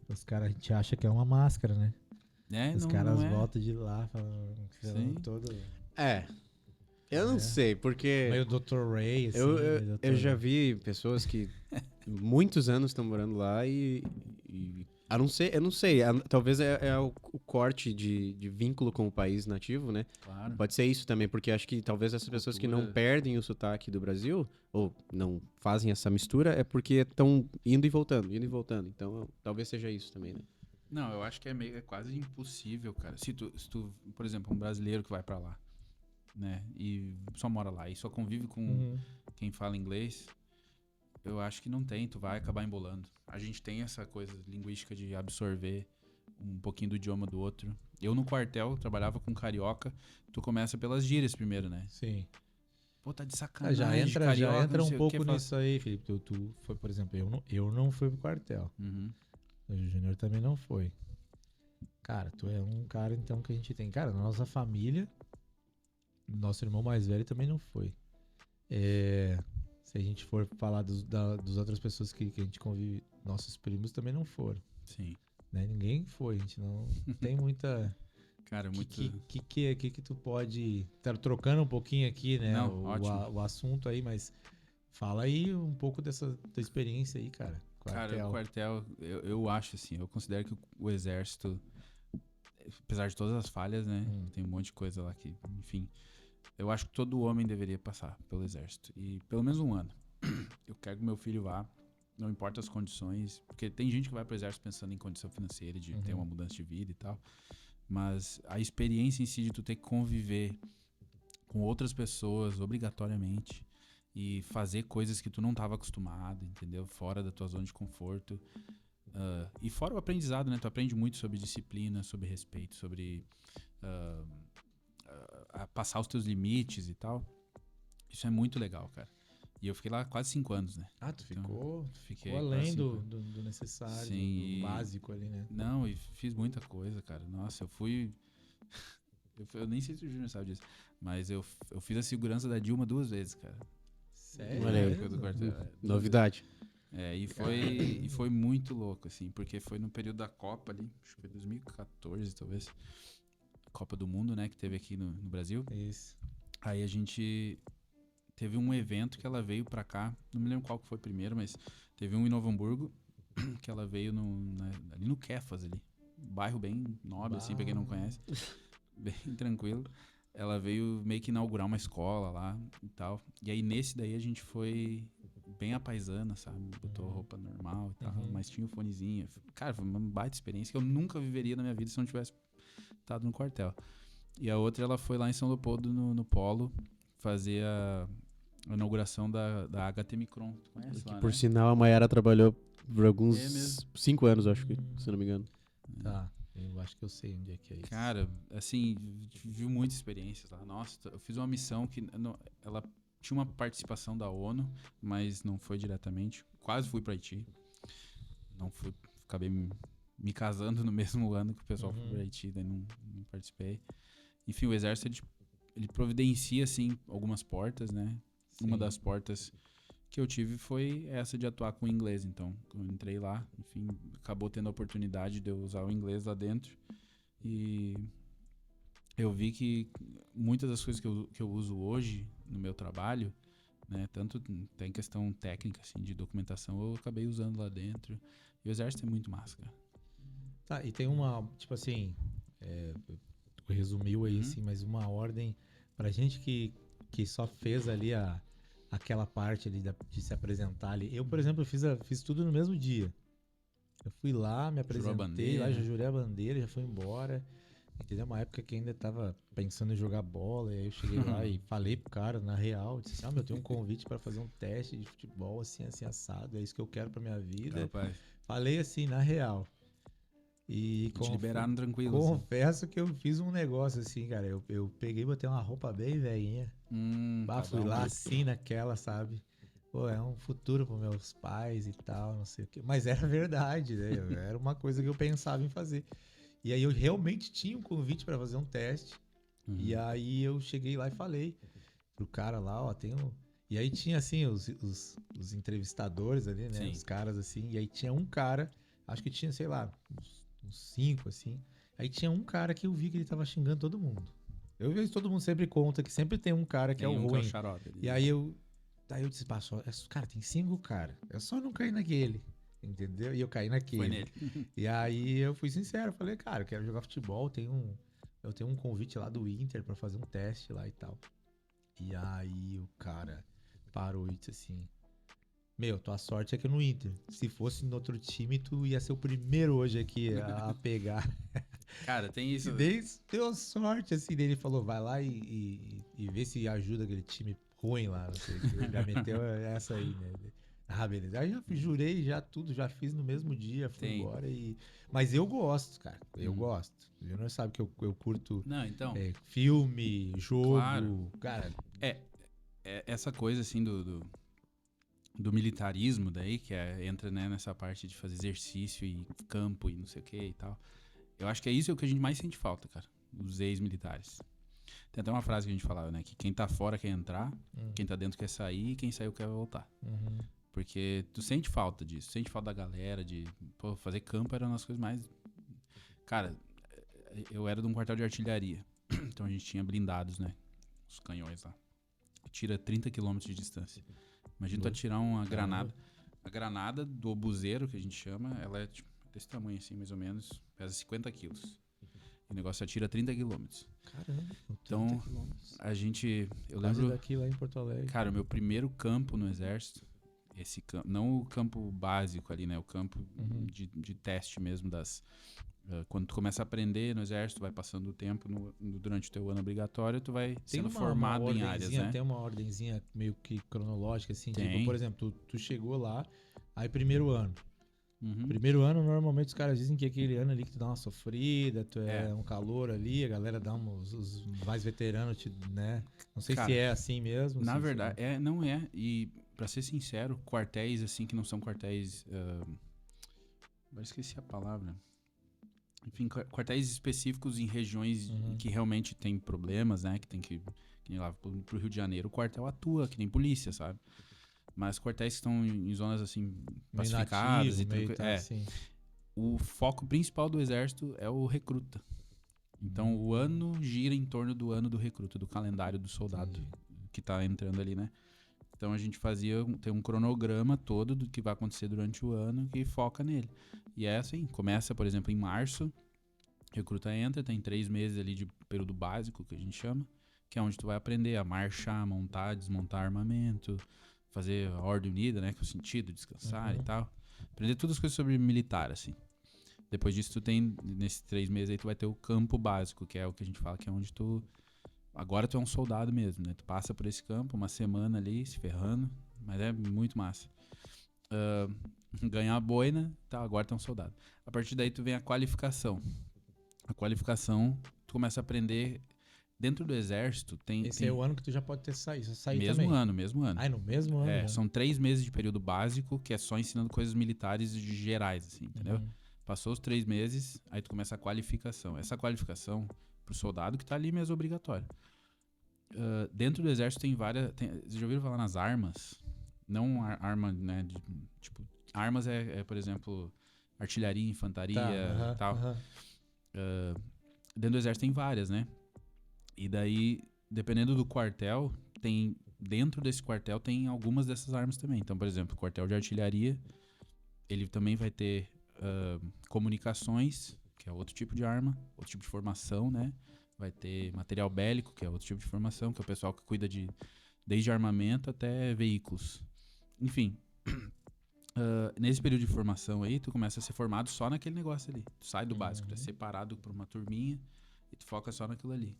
Os caras, a gente acha que é uma máscara, né? Os caras não é. voltam de lá, falando Sim. todo... Eu não sei, porque... Meio Dr. Ray, assim. Eu já vi pessoas que muitos anos estão morando lá e eu não sei, talvez é o corte de vínculo com o país nativo, né? Claro. Pode ser isso também, porque acho que talvez essas pessoas que não Cultura. perdem o sotaque do Brasil, ou não fazem essa mistura, é porque estão indo e voltando. Então, talvez seja isso também, né? Não, eu acho que é quase impossível, cara. Se tu, por exemplo, um brasileiro que vai pra lá, né? E só mora lá e só convive com quem fala inglês, eu acho que não tem, tu vai acabar embolando. A gente tem essa coisa linguística de absorver um pouquinho do idioma do outro. Eu no quartel trabalhava com carioca, tu começa pelas gírias primeiro, né? Sim. Pô, tá de sacanagem, Já entra carioca, não sei um o que, pouco fala- nisso aí, Felipe. Tu foi, por exemplo, eu não fui pro quartel. Uhum. O Júnior também não foi. Cara, tu é um cara, então, que a gente tem. Cara, na nossa família, nosso irmão mais velho também não foi. Se a gente for falar dos outras pessoas que a gente convive, nossos primos também não foram. Sim. Né? Ninguém foi, a gente não tem muita... Cara, muito... que tu pode... Tá trocando um pouquinho aqui, né? Não, ótimo. O assunto aí, mas fala aí um pouco dessa tua experiência aí, cara. Cara, o quartel, eu acho assim, eu considero que o exército, apesar de todas as falhas, né, tem um monte de coisa lá que, enfim, eu acho que todo homem deveria passar pelo exército, e pelo menos um ano. Eu quero que meu filho vá, não importa as condições, porque tem gente que vai pro exército pensando em condição financeira, de ter uma mudança de vida e tal, mas a experiência em si de tu ter que conviver com outras pessoas obrigatoriamente, e fazer coisas que tu não estava acostumado, entendeu? Fora da tua zona de conforto. E fora o aprendizado, né? Tu aprende muito sobre disciplina, sobre respeito, sobre passar os teus limites e tal. Isso é muito legal, cara. E eu fiquei lá quase 5 anos, né? Ah, tu ficou Fiquei além quase 5 anos. do necessário, Sim, do básico ali, né? Não, e fiz muita coisa, cara. Nossa, eu fui... eu nem sei se o Júnior sabe disso, mas eu fiz a segurança da Dilma 2 vezes, cara. Sério? Olha aí. Na época do quartel. Novidade. E foi muito louco, assim, porque foi no período da Copa ali, acho que foi 2014, talvez. Copa do Mundo, né, que teve aqui no Brasil. Isso. Aí a gente teve um evento que ela veio pra cá, não me lembro qual que foi primeiro, mas teve um em Novo Hamburgo, que ela veio ali no Kefas, ali. Bairro bem nobre, assim, pra quem não conhece. Bem tranquilo. Ela veio meio que inaugurar uma escola lá e tal. E aí nesse daí a gente foi bem apaisana, sabe? Botou roupa normal e tal, mas tinha o fonezinho. Cara, foi uma baita experiência que eu nunca viveria na minha vida se não tivesse estado no quartel. E a outra, ela foi lá em São Leopoldo, no Polo, fazer a inauguração da HT Micron. Tu conhece lá, Por né? sinal, a Mayara trabalhou por É alguns mesmo. 5 anos, acho que, se eu não me engano. Tá, eu acho que eu sei onde é que é isso. Cara, assim, viu muitas experiências lá. Nossa, eu fiz uma missão que ela tinha uma participação da ONU, mas não foi diretamente. Quase fui para Haiti. Não fui, acabei me casando no mesmo ano que o pessoal foi para Haiti, daí não participei. Enfim, o exército ele providencia assim algumas portas, né? Sim. Uma das portas que eu tive foi essa de atuar com o inglês. Então, eu entrei lá, enfim, acabou tendo a oportunidade de eu usar o inglês lá dentro. E eu vi que muitas das coisas que eu uso hoje no meu trabalho, né, tanto tem questão técnica, assim, de documentação, eu acabei usando lá dentro. E o exército é muito massa, cara. Tá, e tem uma, tipo assim, tu resumiu aí, assim, mas uma ordem pra gente que só fez ali aquela parte ali de se apresentar ali. Eu, por exemplo, fiz tudo no mesmo dia. Eu fui lá, me Jurou a apresentei, lá já bandeira. jurei a bandeira, já fui embora. Entendeu? Uma época que ainda tava pensando em jogar bola, e aí eu cheguei lá e falei pro cara, na real, disse, meu, eu tenho um convite pra fazer um teste de futebol, assim, assim, assado, é isso que eu quero pra minha vida. Rapaz, Falei assim, na real. E te liberaram tranquilo, assim. confesso que eu fiz um negócio assim, cara, eu peguei e botei uma roupa bem velhinha, Pra fui dar lá uma- assim naquela, sabe? Pô, é um futuro pros meus pais e tal, não sei o quê. Mas era verdade, né? Era uma coisa que eu pensava em fazer. E aí eu realmente tinha um convite pra fazer um teste. E aí eu cheguei lá e falei pro cara lá, ó, tem um... E aí tinha, assim, os entrevistadores ali, né? Sim. Os caras, assim. E aí tinha um cara, acho que tinha, sei lá, uns 5, assim. Aí tinha um cara que eu vi que ele tava xingando todo mundo. Eu vejo todo mundo sempre conta que sempre tem um cara que é Tem o um que é o ruim. xarope ali. E aí eu disse, pá, cara, tem 5 cara. Eu só não caí naquele. Entendeu? E eu caí naquele. Foi nele. E aí eu fui sincero, falei, cara, eu quero jogar futebol, eu tenho um convite lá do Inter pra fazer um teste lá e tal. E aí o cara parou e disse assim, meu, tua sorte é que no Inter. Se fosse no outro time, tu ia ser o primeiro hoje aqui a pegar. Cara, tem isso. E daí deu sorte, assim, daí ele falou, vai lá e vê se ajuda aquele time ruim lá, não sei o que. Ele já meteu essa aí, né? Ah, beleza. Aí já jurei, já tudo, já fiz no mesmo dia, fui Tem. embora e... Mas eu gosto, cara, eu gosto. O Junior sabe que eu curto Não, então. filme, jogo, Claro. cara... Essa coisa assim do militarismo daí, que entra, né, nessa parte de fazer exercício e campo e não sei o que e tal. Eu acho que é isso que a gente mais sente falta, cara. Os ex-militares. Tem até uma frase que a gente falava, né? Que quem tá fora quer entrar, quem tá dentro quer sair e quem saiu quer voltar. Uhum. Porque tu sente falta disso, sente falta da galera, pô, fazer campo era uma das coisas mais... Cara, eu era de um quartel de artilharia. Então a gente tinha blindados, né? Os canhões lá. Tira 30 km de distância. Imagina tu atirar uma granada. A granada do obuseiro, que a gente chama, ela é tipo, desse tamanho assim, mais ou menos. Pesa 50 quilos. E o negócio atira 30 km. Caramba, 30 Então, quilômetros. a gente... Eu Quase lembro... daqui lá em Porto Alegre. Cara, o meu primeiro campo no exército, esse campo, não o campo básico ali, né? O campo de teste mesmo quando tu começa a aprender no exército, vai passando o tempo durante o teu ano obrigatório, tu vai sendo formado em áreas, né? Tem uma ordenzinha meio que cronológica, assim, Tem. tipo, por exemplo, tu chegou lá, aí primeiro ano. Uhum. Primeiro ano, normalmente os caras dizem que é aquele ano ali que tu dá uma sofrida, tu é É. um calor ali, a galera dá os mais veteranos, né? Não sei Cara, se é assim mesmo. Na se- verdade, não é. E, pra ser sincero, quartéis, assim, que não são quartéis... eu esqueci a palavra. Enfim, quartéis específicos em regiões que realmente tem problemas, né? Que nem lá pro Rio de Janeiro, o quartel atua, que nem polícia, sabe? Mas quartéis que estão em zonas, assim, meio pacificadas nativo, meio tá, é. assim. O foco principal do exército é o recruta. Então, o ano gira em torno do ano do recruta, do calendário do soldado que tá entrando ali, né? Então, a gente tem um cronograma todo do que vai acontecer durante o ano que foca nele. E é assim, começa, por exemplo, em março, recruta entra, tem 3 meses ali de período básico, que a gente chama, que é onde tu vai aprender a marchar, montar, desmontar armamento, fazer a ordem unida, né, que é o sentido, descansar e tal. Aprender todas as coisas sobre militar, assim. Depois disso, tu tem, nesses 3 meses aí, tu vai ter o campo básico, que é o que a gente fala que é onde agora tu é um soldado mesmo, né? Tu passa por esse campo, uma semana ali, se ferrando, mas é muito massa. Ganhar a boina, tá, agora tu é um soldado. A partir daí tu vem a qualificação. A qualificação, tu começa a aprender... Dentro do exército tem... Esse é o ano que tu já pode ter saído mesmo também. Mesmo ano. Ah, é no mesmo ano? É, né? são 3 meses de período básico, que é só ensinando coisas militares gerais, assim, entendeu? Passou os 3 meses, aí tu começa a qualificação. Essa qualificação, pro soldado que tá ali mesmo obrigatório. Dentro do exército tem várias... Vocês já ouviram falar nas armas? Não arma, né? Tipo, armas por exemplo, artilharia, infantaria e tal. Dentro do exército tem várias, né? E daí, dependendo do quartel, dentro desse quartel tem algumas dessas armas também. Então, por exemplo, o quartel de artilharia, ele também vai ter comunicações, que é outro tipo de arma, outro tipo de formação, né? Vai ter material bélico, que é outro tipo de formação, que é o pessoal que cuida de Desde armamento até veículos. Enfim, nesse período de formação aí, tu começa a ser formado só naquele negócio ali. Tu sai do básico, tu é separado por uma turminha e tu foca só naquilo ali.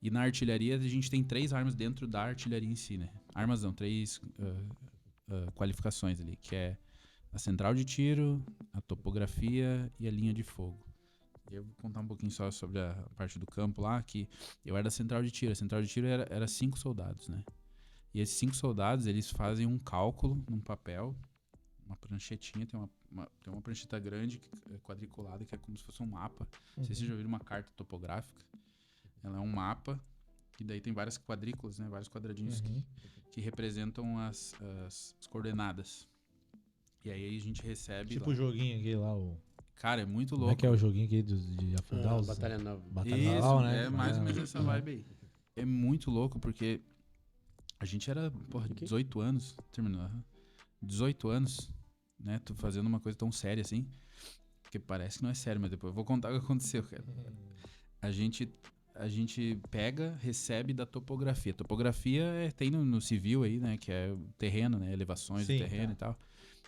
E na artilharia, a gente tem 3 armas dentro da artilharia em si, né? Armas não, 3 qualificações ali, que é a central de tiro, a topografia e a linha de fogo. Eu vou contar um pouquinho só sobre a parte do campo lá, que eu era da central de tiro. A central de tiro era 5 soldados, né? E esses 5 soldados, eles fazem um cálculo num papel, uma pranchetinha, tem uma prancheta grande, quadriculada, que é como se fosse um mapa. Não sei se vocês já viram uma carta topográfica. Ela é um mapa, e daí tem várias quadrículas, né? Vários quadradinhos que representam as coordenadas. E aí a gente recebe Tipo lá. o joguinho aqui lá, o... Cara, é muito Como louco. é que é o joguinho aqui de afundar os... Batalha Nova. Batalha Isso, Naval, né? é mais ou menos essa vibe aí. É muito louco, porque a gente era, 18 anos, terminou, 18 anos, né, tu fazendo uma coisa tão séria assim, que parece que não é sério, mas depois eu vou contar o que aconteceu, cara. A gente pega, recebe da topografia. Topografia tem no civil aí, né, que é o terreno, né, elevações do terreno e tal.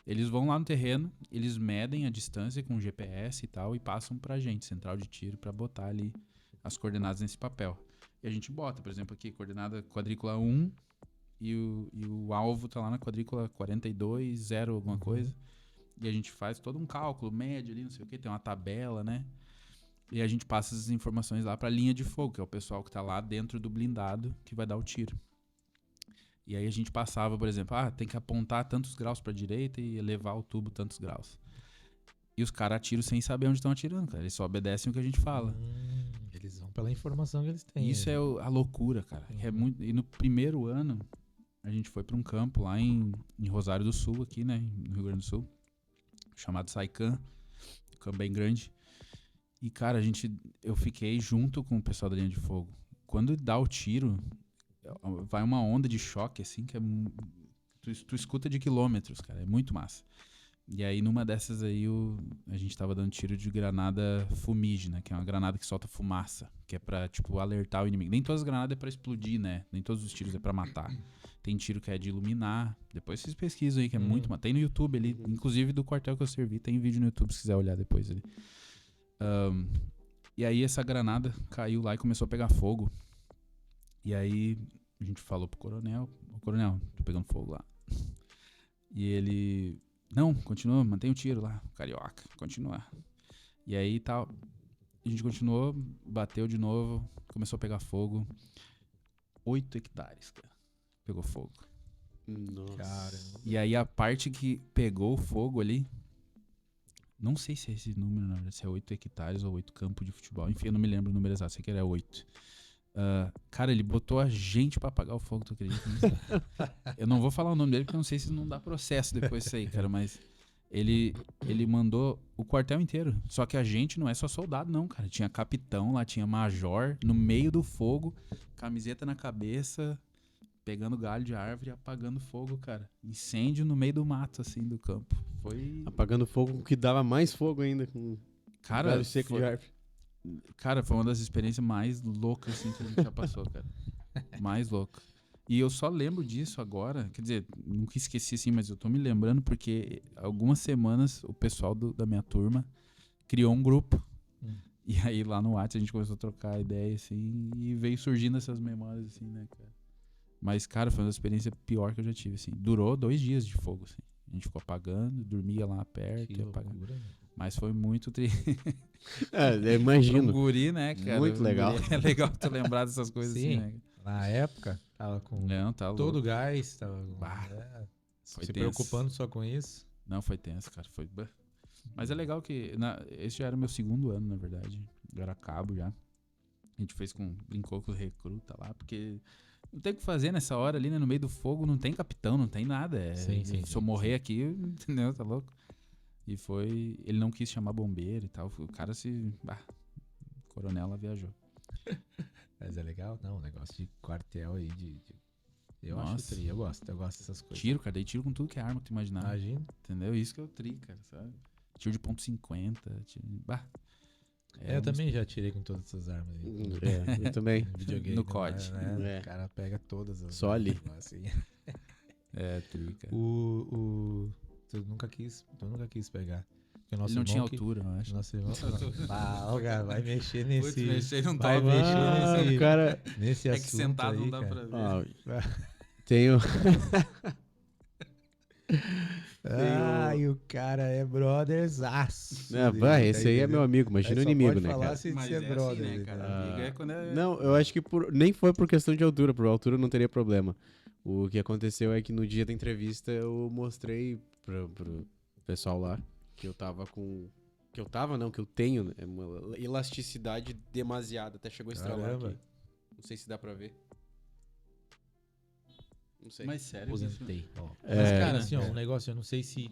Eles vão lá no terreno, eles medem a distância com GPS e tal e passam pra gente, central de tiro, pra botar ali as coordenadas nesse papel. E a gente bota, por exemplo, aqui, coordenada quadrícula 1 e o alvo tá lá na quadrícula 42, 0 alguma coisa. E a gente faz todo um cálculo, médio ali, não sei o que, tem uma tabela, né? E a gente passa essas informações lá pra linha de fogo, que é o pessoal que tá lá dentro do blindado que vai dar o tiro. E aí a gente passava, por exemplo, tem que apontar tantos graus pra direita e levar o tubo tantos graus. E os caras atiram sem saber onde estão atirando, cara. Eles só obedecem o que a gente fala. Eles vão pela informação que eles têm. Isso é a loucura, cara. É muito... E no primeiro ano, a gente foi pra um campo lá em Rosário do Sul, aqui, né, no Rio Grande do Sul, chamado Saican, um campo bem grande. E, cara, eu fiquei junto com o pessoal da linha de fogo. Quando dá o tiro, vai uma onda de choque, assim, que é... Tu escuta de quilômetros, cara. É muito massa. E aí, numa dessas aí, a gente tava dando tiro de granada fumígena, que é uma granada que solta fumaça, que é pra, tipo, alertar o inimigo. Nem todas as granadas é pra explodir, né? Nem todos os tiros é pra matar. Tem tiro que é de iluminar. Depois vocês pesquisam aí, que é muito... Tem no YouTube ali, inclusive do quartel que eu servi. Tem vídeo no YouTube, se quiser olhar depois ali. E aí, essa granada caiu lá e começou a pegar fogo. E aí, a gente falou pro coronel: "Ô, coronel, tô pegando fogo lá." E ele... "Não, continua, mantém o tiro lá, carioca, continua." E aí tal, a gente continuou, bateu de novo, começou a pegar fogo. 8 hectares, cara, pegou fogo. Nossa. Caramba. E aí a parte que pegou fogo ali, não sei se é esse número, na verdade, se é 8 hectares ou 8 campos de futebol. Enfim, eu não me lembro o número exato, sei que era 8. Cara, ele botou a gente pra apagar o fogo, tu acredita nisso? Eu não vou falar o nome dele, porque eu não sei se não dá processo depois disso aí, cara, mas ele mandou o quartel inteiro. Só que a gente não é só soldado, não, cara. Tinha capitão lá, tinha major, no meio do fogo, camiseta na cabeça, pegando galho de árvore e apagando fogo, cara. Incêndio no meio do mato, assim, do campo. Foi... Apagando fogo, que dava mais fogo ainda, com Cara, galho seco de árvore. Cara, foi uma das experiências mais loucas assim, que a gente já passou, cara. Mais louca. E eu só lembro disso agora. Quer dizer, nunca esqueci assim, mas eu tô me lembrando porque algumas semanas o pessoal da minha turma criou um grupo. E aí lá no WhatsApp a gente começou a trocar ideia assim e veio surgindo essas memórias assim, né, cara? Mas, cara, foi uma das experiências pior que eu já tive, assim. Durou 2 dias de fogo, assim. A gente ficou apagando, dormia lá perto e apagando. Mas foi muito eu imagino. Um guri, né, cara? Muito legal. É legal tu lembrar dessas coisas. Sim, assim, né? Na época, tava com Não, tá todo louco. o gás, tava Foi se tenso. preocupando só com isso. Não, foi tenso, cara. Foi... Mas é legal que... Esse já era meu segundo ano, na verdade. Eu era cabo já. A gente brincou com os recruta lá, porque... Não tem o que fazer nessa hora ali, né? No meio do fogo, não tem capitão, não tem nada. Se eu morrer aqui, entendeu? Tá louco? E foi... Ele não quis chamar bombeiro e tal. O cara o coronel lá viajou. Mas é legal? Não, negócio de quartel aí, Eu Nossa. acho tri, eu gosto dessas coisas. Tiro, cara. Dei tiro com tudo que é arma que tu imaginar. Imagina. Entendeu? Isso que é o tri, cara, sabe? Tiro de .50, tiro... Eu também já tirei com todas essas armas aí. Eu também. Videogame, No COD. Né? É. O cara pega todas. Só ali. Assim. Trica. Tu nunca quis pegar. Porque o nosso Ele não tinha irmão altura, eu acho. Nosso irmão... cara, vai mexer nesse... Putz, mexer não vai topa. mexer nesse... cara. Nesse É assunto que sentado aí, não dá cara. pra ver. Tenho. E o cara é brotherzaço. Esse aí é meu amigo, imagina o inimigo, né, cara? Se Mas ser é brother, assim, né, cara? né? Amigo é quando é... Não, eu acho que nem foi por questão de altura, por altura não teria problema. O que aconteceu é que no dia da entrevista eu mostrei pro pessoal lá que eu tava com... Que eu tenho, né, uma elasticidade demasiada. Até chegou a estralar Caramba. aqui. Não sei se dá pra ver. Não sei. Mas sério, Aposentei. Ó. É, Mas, cara, assim, ó, um negócio, eu não sei se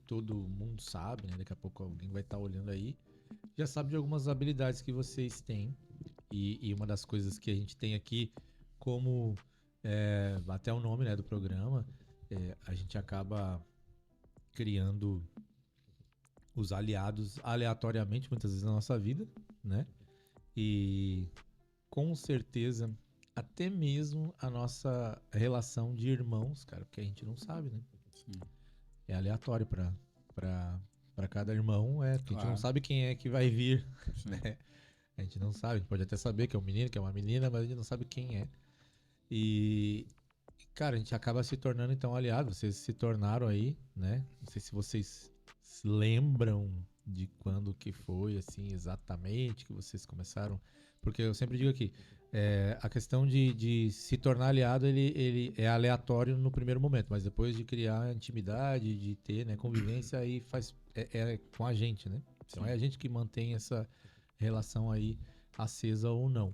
todo mundo sabe, né? Daqui a pouco alguém vai estar olhando aí. Já sabe de algumas habilidades que vocês têm. E uma das coisas que a gente tem aqui, como até o nome, né, do programa, a gente acaba criando os aliados aleatoriamente, muitas vezes na nossa vida, né? E com certeza, até mesmo a nossa relação de irmãos, cara, porque a gente não sabe, né? Sim. É aleatório pra cada irmão, porque a gente Claro. não sabe quem é que vai vir, Sim. né? A gente não sabe, a gente pode até saber que é um menino, que é uma menina, mas a gente não sabe quem é. E, cara, a gente acaba se tornando então aliado. Vocês se tornaram aí, né? Não sei se vocês se lembram de quando que foi, assim, exatamente, que vocês começaram. Porque eu sempre digo aqui, a questão de se tornar aliado, ele é aleatório no primeiro momento, mas depois de criar intimidade, de ter, né, convivência, aí é com a gente, né? Então Sim. é a gente que mantém essa relação aí acesa ou não.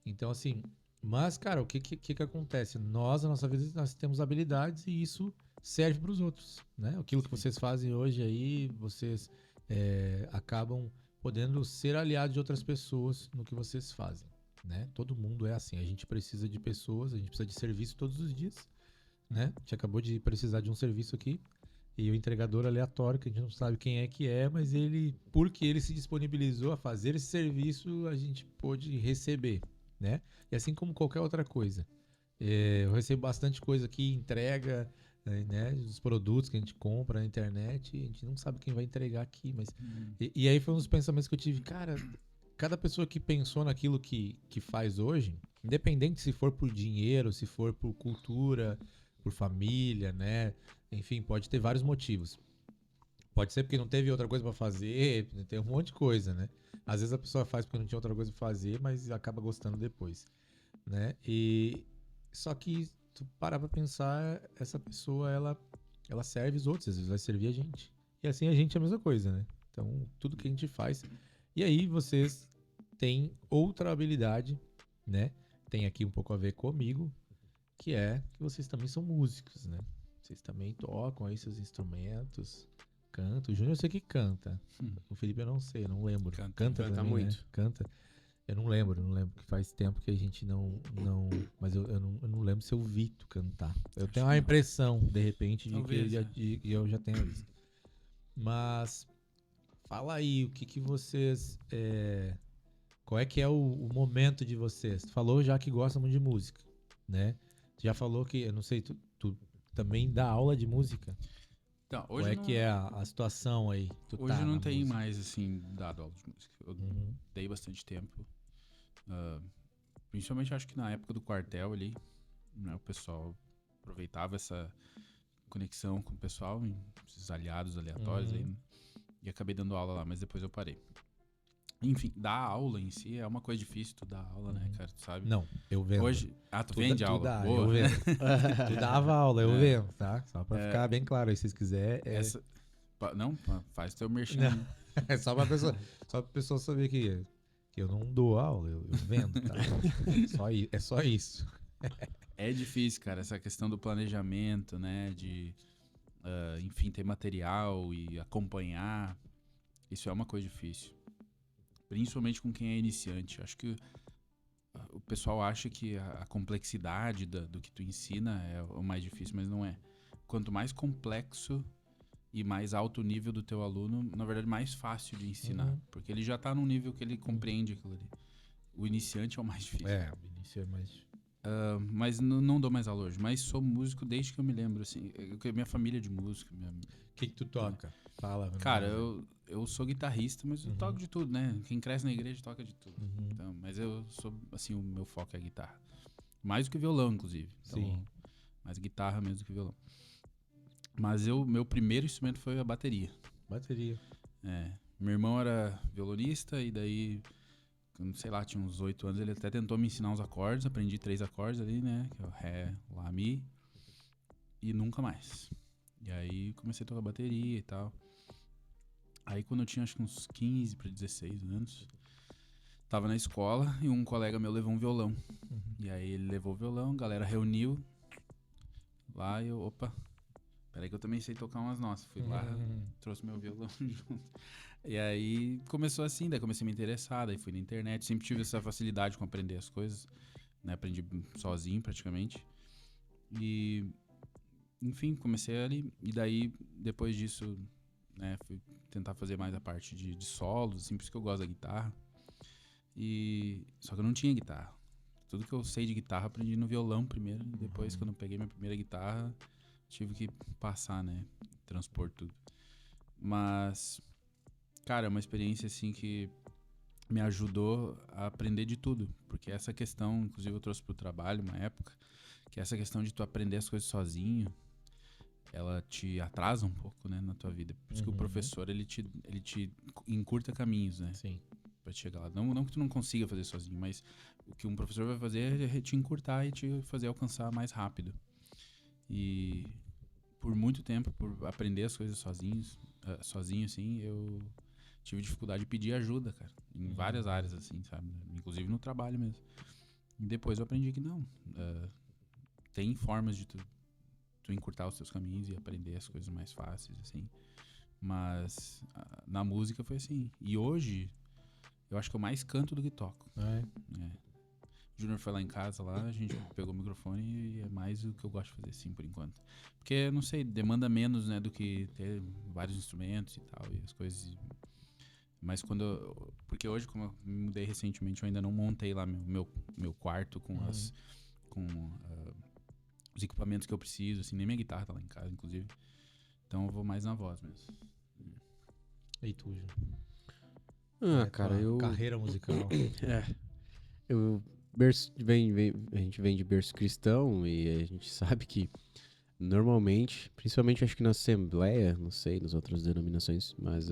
Então, assim, mas, cara, o que acontece? Nós, na nossa vida, nós temos habilidades e isso serve para os outros, né? Aquilo que vocês fazem hoje aí, vocês acabam podendo ser aliados de outras pessoas no que vocês fazem, né? Todo mundo é assim, a gente precisa de pessoas, a gente precisa de serviço todos os dias, né? A gente acabou de precisar de um serviço aqui e o entregador aleatório, que a gente não sabe quem é, mas porque ele se disponibilizou a fazer esse serviço, a gente pôde receber, né? E assim como qualquer outra coisa. Eu recebo bastante coisa aqui, entrega, né, dos produtos que a gente compra na internet, e a gente não sabe quem vai entregar aqui, mas... E aí foi um dos pensamentos que eu tive, cara, cada pessoa que pensou naquilo que faz hoje, independente se for por dinheiro, se for por cultura, por família, né, enfim, pode ter vários motivos. Pode ser porque não teve outra coisa pra fazer, tem um monte de coisa, né? Às vezes a pessoa faz porque não tinha outra coisa pra fazer, mas acaba gostando depois, né? E só que tu parar pra pensar, essa pessoa, ela serve os outros, às vezes vai servir a gente. E assim a gente é a mesma coisa, né? Então, tudo que a gente faz. E aí vocês têm outra habilidade, né? Tem aqui um pouco a ver comigo, que é que vocês também são músicos, né? Vocês também tocam aí seus instrumentos, cantam. O Júnior eu sei que canta. O Felipe eu não sei, eu não lembro. Canta também, muito. né? Canta. Eu não lembro, que faz tempo que a gente não mas eu não lembro se eu vi tu cantar. Eu tenho uma impressão, de repente, de Talvez, que eu já tenho visto. Mas fala aí, o que vocês... qual é que é o momento de vocês? Tu falou já que gosta muito de música, né? Tu já falou que, eu não sei, tu também dá aula de música? Então, Qual hoje é que é a situação aí? Hoje eu não tenho mais, assim, dado aula de música. Eu Uhum. dei bastante tempo. Principalmente, acho que na época do quartel ali, né, o pessoal aproveitava essa conexão com o pessoal, esses aliados aleatórios aí, e acabei dando aula lá, mas depois eu parei. Enfim, dar aula em si é uma coisa difícil, tu dar aula, né, cara, tu sabe? Não, eu vendo. Hoje, tu vende aula. Dá, Boa. eu vendo. Tu dava aula, eu vendo, tá? Só pra ficar bem claro aí, se vocês quiserem. Não, faz teu merchan. Não. É só pra pessoa saber que eu não dou aula, eu vendo, tá? É só isso. É difícil, cara, essa questão do planejamento, né? De, enfim, ter material e acompanhar. Isso é uma coisa difícil. Principalmente com quem é iniciante. Acho que o pessoal acha que a complexidade do que tu ensina é o mais difícil, mas não é. Quanto mais complexo, e mais alto o nível do teu aluno, na verdade, mais fácil de ensinar. Uhum. Porque ele já tá num nível que ele compreende aquilo ali. O iniciante é o mais difícil. O início é mais... Mas não dou mais aula hoje. Mas sou músico desde que eu me lembro, assim. Minha família é de música. O que tu toca? Fala. Cara, eu sou guitarrista, mas eu Uhum. toco de tudo, né? Quem cresce na igreja toca de tudo. Uhum. Então, mas eu sou, assim, o meu foco é a guitarra. Mais do que violão, inclusive. Então, Sim. mais guitarra mesmo do que violão. Mas meu primeiro instrumento foi a bateria. Bateria. Meu irmão era violonista e daí, quando, sei lá, tinha uns 8 anos, ele até tentou me ensinar uns acordes. Aprendi 3 acordes ali, né? Que é o Ré, Lá, Mi. E nunca mais. E aí comecei a tocar bateria e tal. Aí quando eu tinha acho que uns 15 para 16 anos, tava na escola e um colega meu levou um violão. Uhum. E aí ele levou o violão, a galera reuniu lá e eu, opa, peraí que eu também sei tocar umas nossas. Fui lá, trouxe meu violão junto. E aí começou assim, daí comecei a me interessar, daí fui na internet, sempre tive essa facilidade com aprender as coisas, né? Aprendi sozinho praticamente. E, enfim, comecei ali, e daí depois disso, né, fui tentar fazer mais a parte de solos, assim, por isso que eu gosto da guitarra. Só que eu não tinha guitarra. Tudo que eu sei de guitarra aprendi no violão primeiro, e depois quando eu peguei minha primeira guitarra, tive que passar, né, transpor tudo. Mas, cara, é uma experiência assim que me ajudou a aprender de tudo, porque essa questão, inclusive eu trouxe pro trabalho uma época, que essa questão de tu aprender as coisas sozinho, ela te atrasa um pouco, né, na tua vida. Por isso que o professor, ele te encurta caminhos, né? Sim. Pra te chegar lá. Não que tu não consiga fazer sozinho, mas o que um professor vai fazer é te encurtar e te fazer alcançar mais rápido. E por muito tempo, por aprender as coisas sozinho, assim, eu tive dificuldade de pedir ajuda, cara. Em várias áreas, assim, sabe? Inclusive no trabalho mesmo. E depois eu aprendi que não. Tem formas de tu encurtar os teus caminhos e aprender as coisas mais fáceis, assim. Mas na música foi assim. E hoje, eu acho que eu mais canto do que toco. O Júnior foi lá em casa, lá, a gente pegou o microfone e é mais o que eu gosto de fazer, sim, por enquanto. Porque, não sei, demanda menos, né, do que ter vários instrumentos e tal, e as coisas. Mas porque hoje, como eu me mudei recentemente, eu ainda não montei lá meu quarto com os equipamentos que eu preciso, assim, nem minha guitarra tá lá em casa, inclusive. Então eu vou mais na voz mesmo. E tu, Ju? Cara, Carreira musical. A gente vem de berço cristão e a gente sabe que normalmente, principalmente acho que na Assembleia, não sei, nas outras denominações, mas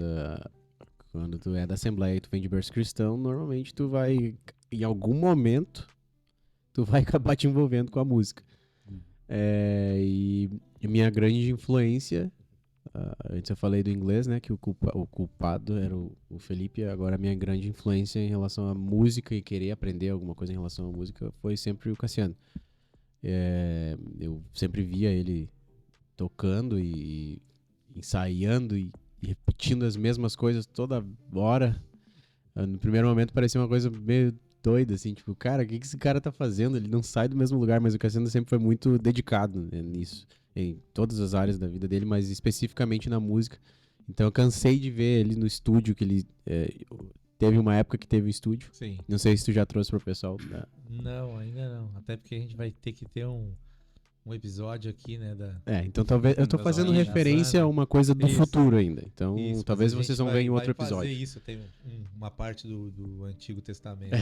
quando tu é da Assembleia e tu vem de berço cristão, normalmente tu vai, em algum momento, tu vai acabar te envolvendo com a música. E minha grande influência, antes eu falei do inglês, né, que o culpado era o Felipe, agora a minha grande influência em relação à música e querer aprender alguma coisa em relação à música foi sempre o Cassiano. Eu sempre via ele tocando e ensaiando e repetindo as mesmas coisas toda hora. No primeiro momento parecia uma coisa meio doida, assim, tipo, cara, o que esse cara tá fazendo? Ele não sai do mesmo lugar, mas o Cassiano sempre foi muito dedicado, né, nisso, em todas as áreas da vida dele, mas especificamente na música. Então eu cansei de ver ele no estúdio, que ele teve uma época que teve um estúdio. Sim. Não sei se tu já trouxe pro pessoal. Não, ainda não. Até porque a gente vai ter que ter um episódio aqui, né? Então talvez eu tô fazendo referência a uma coisa do futuro ainda. Então talvez vocês vão ver em outro episódio. Fazer isso, tem uma parte do Antigo Testamento.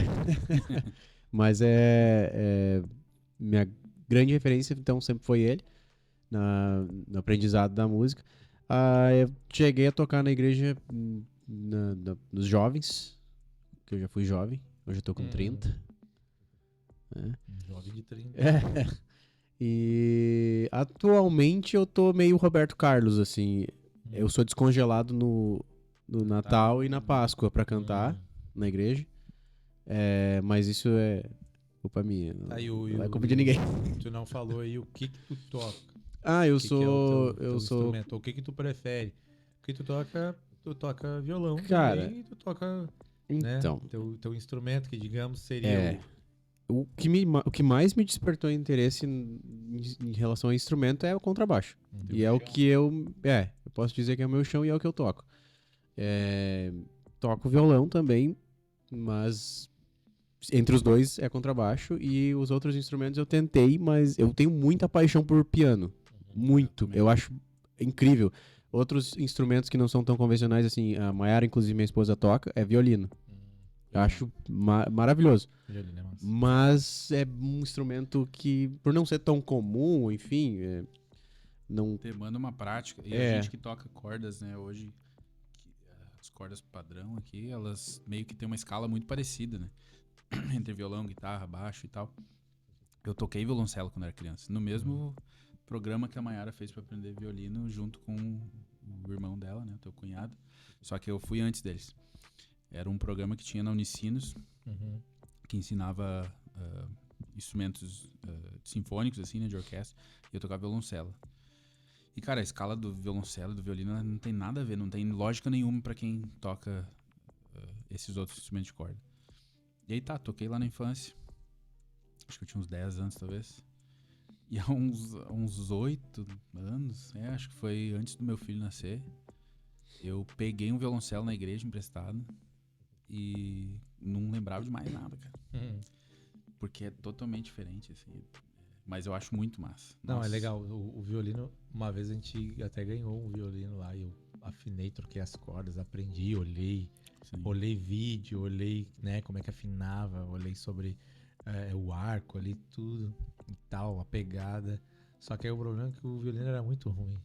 Mas minha grande referência, então, sempre foi ele, no aprendizado da música. Eu cheguei a tocar na igreja nos jovens, que eu já fui jovem, hoje eu tô com 30. Jovem de 30. E atualmente eu tô meio Roberto Carlos, assim. Eu sou descongelado no Natal e na Páscoa pra cantar na igreja. Mas isso é culpa minha. Não é culpa de ninguém. Tu não falou aí o que tu toca. Eu sou. eu sou. Instrumento, o que tu prefere? Porque tu toca violão. Cara, também, e tu toca. Então. Né, teu instrumento, que digamos seria. O que mais me despertou interesse em relação ao instrumento é o contrabaixo. E é o que eu posso dizer que é o meu chão e é o que eu toco. Toco violão também, mas entre os dois é contrabaixo, e os outros instrumentos eu tentei, mas eu tenho muita paixão por piano. Muito. Eu acho incrível. Outros instrumentos que não são tão convencionais, assim, a Mayara, inclusive minha esposa, toca, é violino. Eu acho maravilhoso. Violino é massa. Mas é um instrumento que, por não ser tão comum, enfim, não... Demanda uma prática. E É. a gente que toca cordas, né, hoje, as cordas padrão aqui, elas meio que tem uma escala muito parecida, né? Entre violão, guitarra, baixo e tal. Eu toquei violoncelo quando era criança. No mesmo programa que a Mayara fez pra aprender violino, junto com o irmão dela, né, o teu cunhado. Só que eu fui antes deles. Era um programa que tinha na Unicinos, que ensinava instrumentos sinfônicos, assim, né, de orquestra. E eu tocava violoncelo. E, cara, a escala do violoncelo e do violino ela não tem nada a ver, não tem lógica nenhuma pra quem toca esses outros instrumentos de corda. E aí toquei lá na infância. Acho que eu tinha uns 10 anos, talvez. E há uns 8 anos, acho que foi antes do meu filho nascer, eu peguei um violoncelo na igreja emprestado e não lembrava de mais nada, cara. Porque é totalmente diferente, assim. Mas eu acho muito massa. Não, Nossa. é legal. O violino, uma vez a gente até ganhou um violino lá e eu afinei, troquei as cordas, aprendi, olhei vídeo, olhei, né, como é que afinava, olhei sobre o arco ali, tudo e tal, a pegada. Só que aí o problema é que o violino era muito ruim.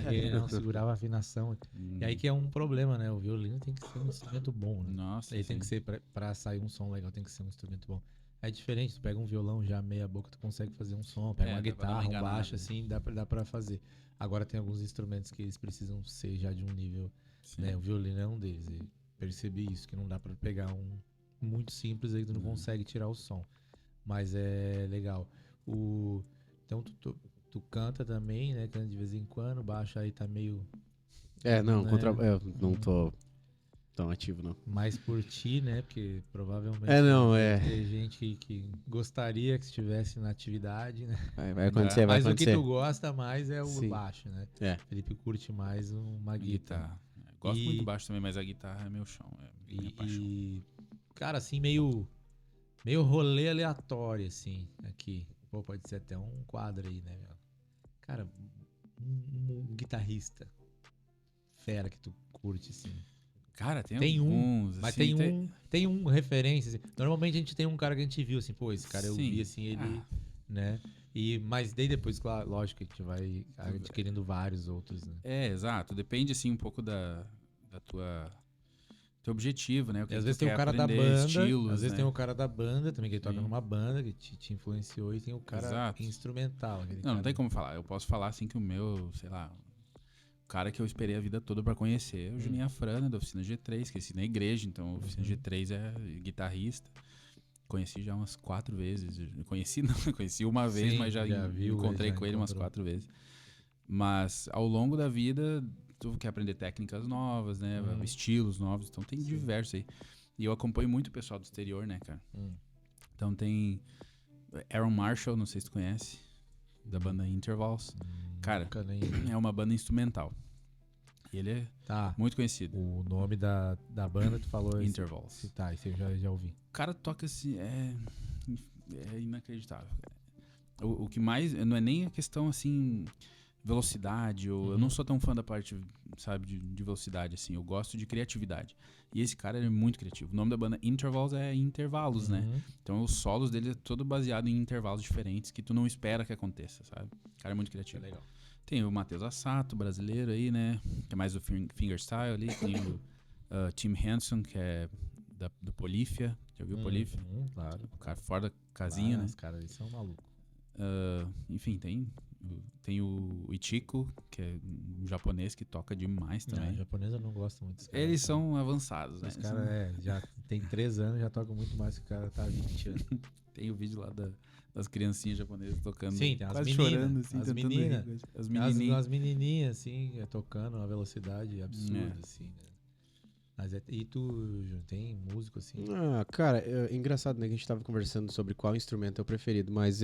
Ele não segurava a afinação. E aí que é um problema, né? O violino tem que ser um instrumento bom, né? Nossa, Ele tem que ser, pra sair um som legal, tem que ser um instrumento bom. É diferente, tu pega um violão já meia boca, tu consegue fazer um som. Pega uma guitarra, um baixo, assim, dá pra fazer. Agora tem alguns instrumentos que eles precisam ser já de um nível, né? O violino é um deles. E percebi isso, que não dá pra pegar um muito simples aí, tu não consegue tirar o som. Mas é legal. Então tu canta também, né? Canta de vez em quando, baixo aí tá meio... Não, né? eu não tô tão ativo, não. Mais por ti, né? Porque provavelmente tem gente que gostaria que estivesse na atividade, né? Vai acontecer, vai Mas acontecer. o que tu gosta mais é o Sim. baixo, né? Felipe curte mais uma guitarra. Gosto muito do baixo também, mas a guitarra é meu chão, é minha paixão. Cara, assim, meio rolê aleatório, assim, aqui. Pô, pode ser até um quadro aí, né, meu? Cara, um guitarrista fera que tu curte, assim. Cara, tem alguns, mas assim, tem um referência, assim. Normalmente a gente tem um cara que a gente viu, assim, pô, esse cara eu vi, assim, ele, né? Mas daí depois, claro, lógico que a gente vai adquirindo vários outros, né? Exato. Depende, assim, um pouco da teu objetivo, né? O que às tu vezes tem o quer cara da aprender, banda, estilos, às vezes né? tem o cara da banda também, que ele toca numa banda, que te influenciou, e tem o cara Exato. instrumental. Não tem como falar. Eu posso falar, assim, que o meu, sei lá, o cara que eu esperei a vida toda pra conhecer é o Juninho Afrana, da Oficina G3, que ensina na igreja, então a Oficina G3 é guitarrista. Conheci já umas 4 vezes. Conheci uma vez, mas já encontrei com ele umas 4 vezes. Mas ao longo da vida, tu quer aprender técnicas novas, né? Estilos novos, então tem diversos aí. E eu acompanho muito o pessoal do exterior, né, cara? Então tem Aaron Marshall, não sei se tu conhece, da banda Intervals. Cara, é uma banda instrumental. E ele é muito conhecido. O nome da banda, tu falou... Intervals. Tá, isso eu já ouvi. O cara toca assim, é inacreditável. O que mais, não é nem a questão assim, velocidade, eu não sou tão fã da parte, sabe, de velocidade, assim, eu gosto de criatividade. E esse cara é muito criativo. O nome da banda Intervals é intervalos, né? Então os solos dele é todo baseado em intervalos diferentes que tu não espera que aconteça, sabe? O cara é muito criativo. Legal. Tem o Matheus Assato, brasileiro aí, né? Que é mais do fingerstyle ali. Tem o Tim Henson, que é do Polífia. Já viu o Polífia? Claro. O cara fora da casinha, né? Os caras ali são malucos. Enfim, tem o Ichiko, que é um japonês que toca demais também. Japonês eu não gosto muito. Eles são avançados, né? Os caras, já tem 3 anos, já tocam muito mais que o cara tá há 20 anos. Tem o vídeo lá das criancinhas japonesas tocando. Sim, tem quase meninas, chorando, assim, as meninas. As menininhas. As menininhas, assim, tocando a velocidade absurda, assim, né? Mas e tu, Júnior, tem músico, assim? Cara, é engraçado, né, que a gente tava conversando sobre qual instrumento é o preferido, mas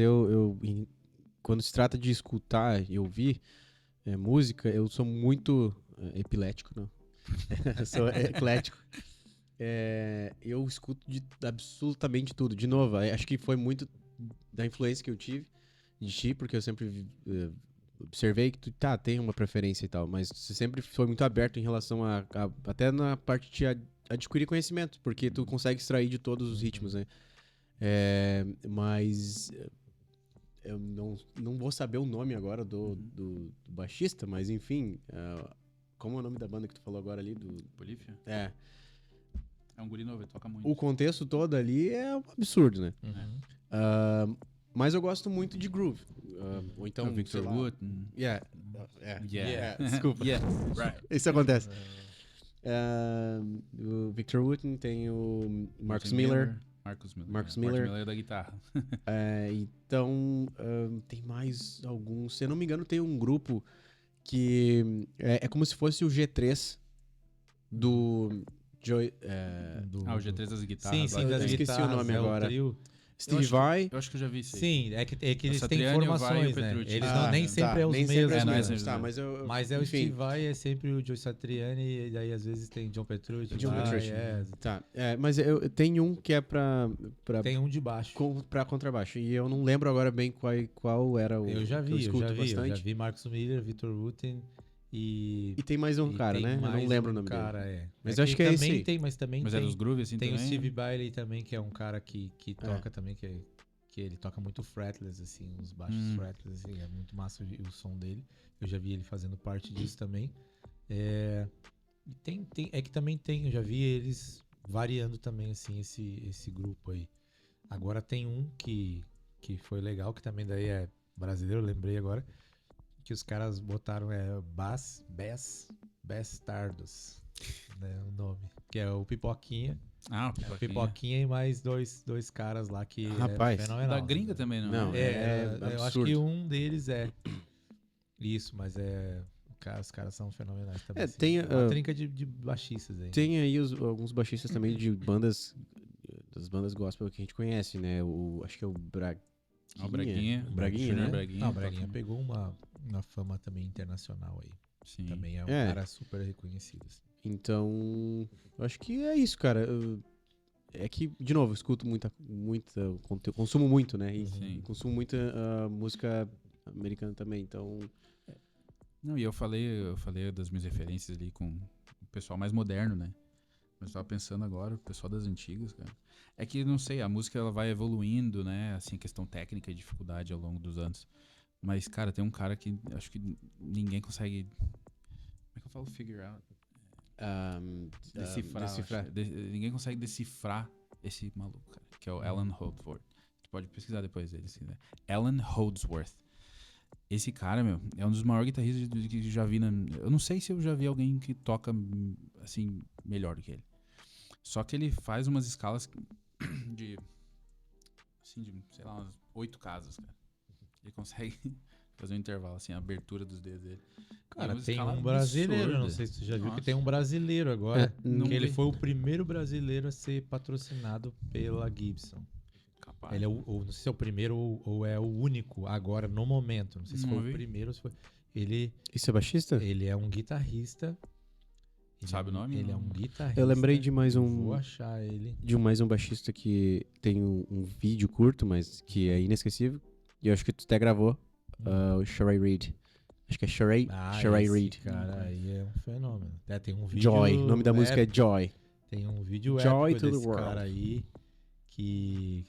quando se trata de escutar e ouvir música, eu sou muito epilético, não. Eu sou eclético. Eu escuto de absolutamente tudo. De novo, acho que foi muito da influência que eu tive de ti, porque eu sempre observei que tu tem uma preferência e tal, mas você sempre foi muito aberto em relação até na parte de adquirir conhecimento, porque tu consegue extrair de todos os ritmos, né? Mas eu não vou saber o nome agora do baixista, mas enfim, como é o nome da banda que tu falou agora ali? Bolívia? É um guri novo, ele toca muito. o contexto todo ali é um absurdo, né? Mas eu gosto muito de groove. Ou então, o Victor sei lá. Wooten. Desculpa. Right. Isso acontece. O Victor Wooten, tem o Marcus Miller. Marcus Miller. Marcus Marcus Miller. Miller é da guitarra. Então, tem mais alguns. Se eu não me engano, tem um grupo que é como se fosse o G3 do Joy. O G3 das guitarras. Sim, lá. das eu esqueci guitarras, o nome agora. trio. Steve Vai. Eu acho que eu já vi isso aí. Sim, é que eles têm Satriani, o Vai e o informações, né? Petrucci. Eles nem sempre é os nem mesmos. Sempre não é mesmos. sempre Tá, os Mas o enfim. Steve Vai é sempre o Joe Satriani, e daí às vezes tem John Petrucci. John Petrucci. É. Tá, mas eu tenho um que é pra Tem um de baixo. pra contrabaixo. E eu não lembro agora bem qual era o Eu já que eu vi, escuto eu bastante. já vi Marcus Miller, Victor Wooten e E tem mais um cara, tem né? Eu mais não lembro um o nome cara, dele. Mas Mas eu acho que é esse também aí. tem, mas também Mas tem, é dos grooves assim tem também? o Steve Bailey também, que é um cara que toca também, que ele toca muito fretless, assim, uns baixos fretless, assim, é muito massa o som dele. Eu já vi ele fazendo parte disso também. E é que também tem, eu já vi eles variando também, assim, esse grupo aí. Agora tem um que foi legal, que também daí é brasileiro, eu lembrei agora, que os caras botaram Bastardos, né, o nome, que é o Pipoquinha. O Pipoquinha e mais dois caras lá que Rapaz, é fenomenal. Da gringa também, não? Não, Eu acho absurdo. que um deles é isso, mas os caras são fenomenais também. Assim. Tem, Uma trinca de baixistas aí. Tem aí alguns baixistas também de das bandas gospel que a gente conhece, né? Acho que é o Braguinha. O Braguinha. Braguinha, né? Braguinha. Não, o Braguinha pegou uma fama também internacional aí. Sim. Também é um cara super reconhecido. Assim. Então, eu acho que é isso, cara. É que, de novo, eu escuto muita conteúdo, consumo muito, né? E consumo muita música americana também, então... Não, e eu falei das minhas referências ali com o pessoal mais moderno, né? Mas eu tava pensando agora, o pessoal das antigas, cara. É que, não sei, a música ela vai evoluindo, né? Assim, questão técnica e dificuldade ao longo dos anos. Mas, cara, tem um cara que acho que ninguém consegue... Como é que eu falo? Figure out? Decifrar. Ninguém consegue decifrar esse maluco, cara, que é o Alan Holdsworth. Tu pode pesquisar depois dele, assim, né? Alan Holdsworth. Esse cara, meu, é um dos maiores guitarristas que eu já vi eu não sei se eu já vi alguém que toca, assim, melhor do que ele. Só que ele faz umas escalas de sei lá, umas 8 casas, cara. Ele consegue fazer um intervalo, assim, a abertura dos dedos dele. Cara, uma tem escala um brasileiro, absurda. não sei se você já viu, Nossa. que tem um brasileiro agora. não que ele vi. foi o primeiro brasileiro a ser patrocinado pela Gibson. Capaz. Ele é não sei se é o primeiro ou é o único agora, no momento. Não sei se Não foi vi. o primeiro ou se foi... Ele Isso é baixista? é um guitarrista. Sabe o nome? Ele é Não. um guitarrista. Eu lembrei de mais um... Vou achar ele. De mais um baixista que tem um vídeo curto, mas que é inesquecível. E eu acho que tu até gravou. O Sherry Reid. Acho que é Sherry Esse Reid. cara aí é um fenômeno. Tem um vídeo... Joy. O nome da música é épico. Joy. Tem um vídeo Joy épico to the desse world. cara aí que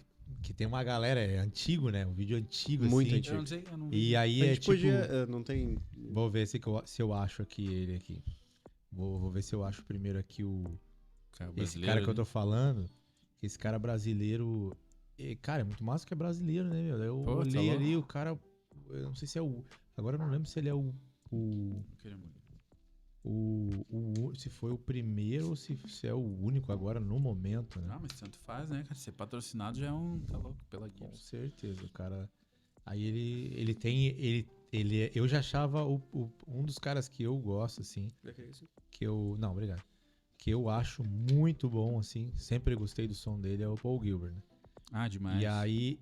tem uma galera, é antigo, né? Um vídeo antigo, Muito assim. antigo. Eu não sei, eu não vi. E aí A é gente tipo... podia... não tem... Vou ver se eu acho aqui ele aqui. Vou ver se eu acho primeiro aqui esse cara que eu tô falando. Esse cara brasileiro... Cara, é muito massa que é brasileiro, né, meu? Eu Pô, tá olhei louco. ali, o cara... Eu não sei se é o... Agora eu não lembro se ele é se foi o primeiro ou se é o único agora no momento, né? Não, mas tanto faz, né, cara? Ser patrocinado já é tá louco, pela Com Gibson. certeza, o cara... Aí ele tem... eu já achava um dos caras que eu gosto, assim, não, obrigado. Que eu acho muito bom, assim, sempre gostei do som dele, é o Paul Gilbert, né? Ah, demais. E aí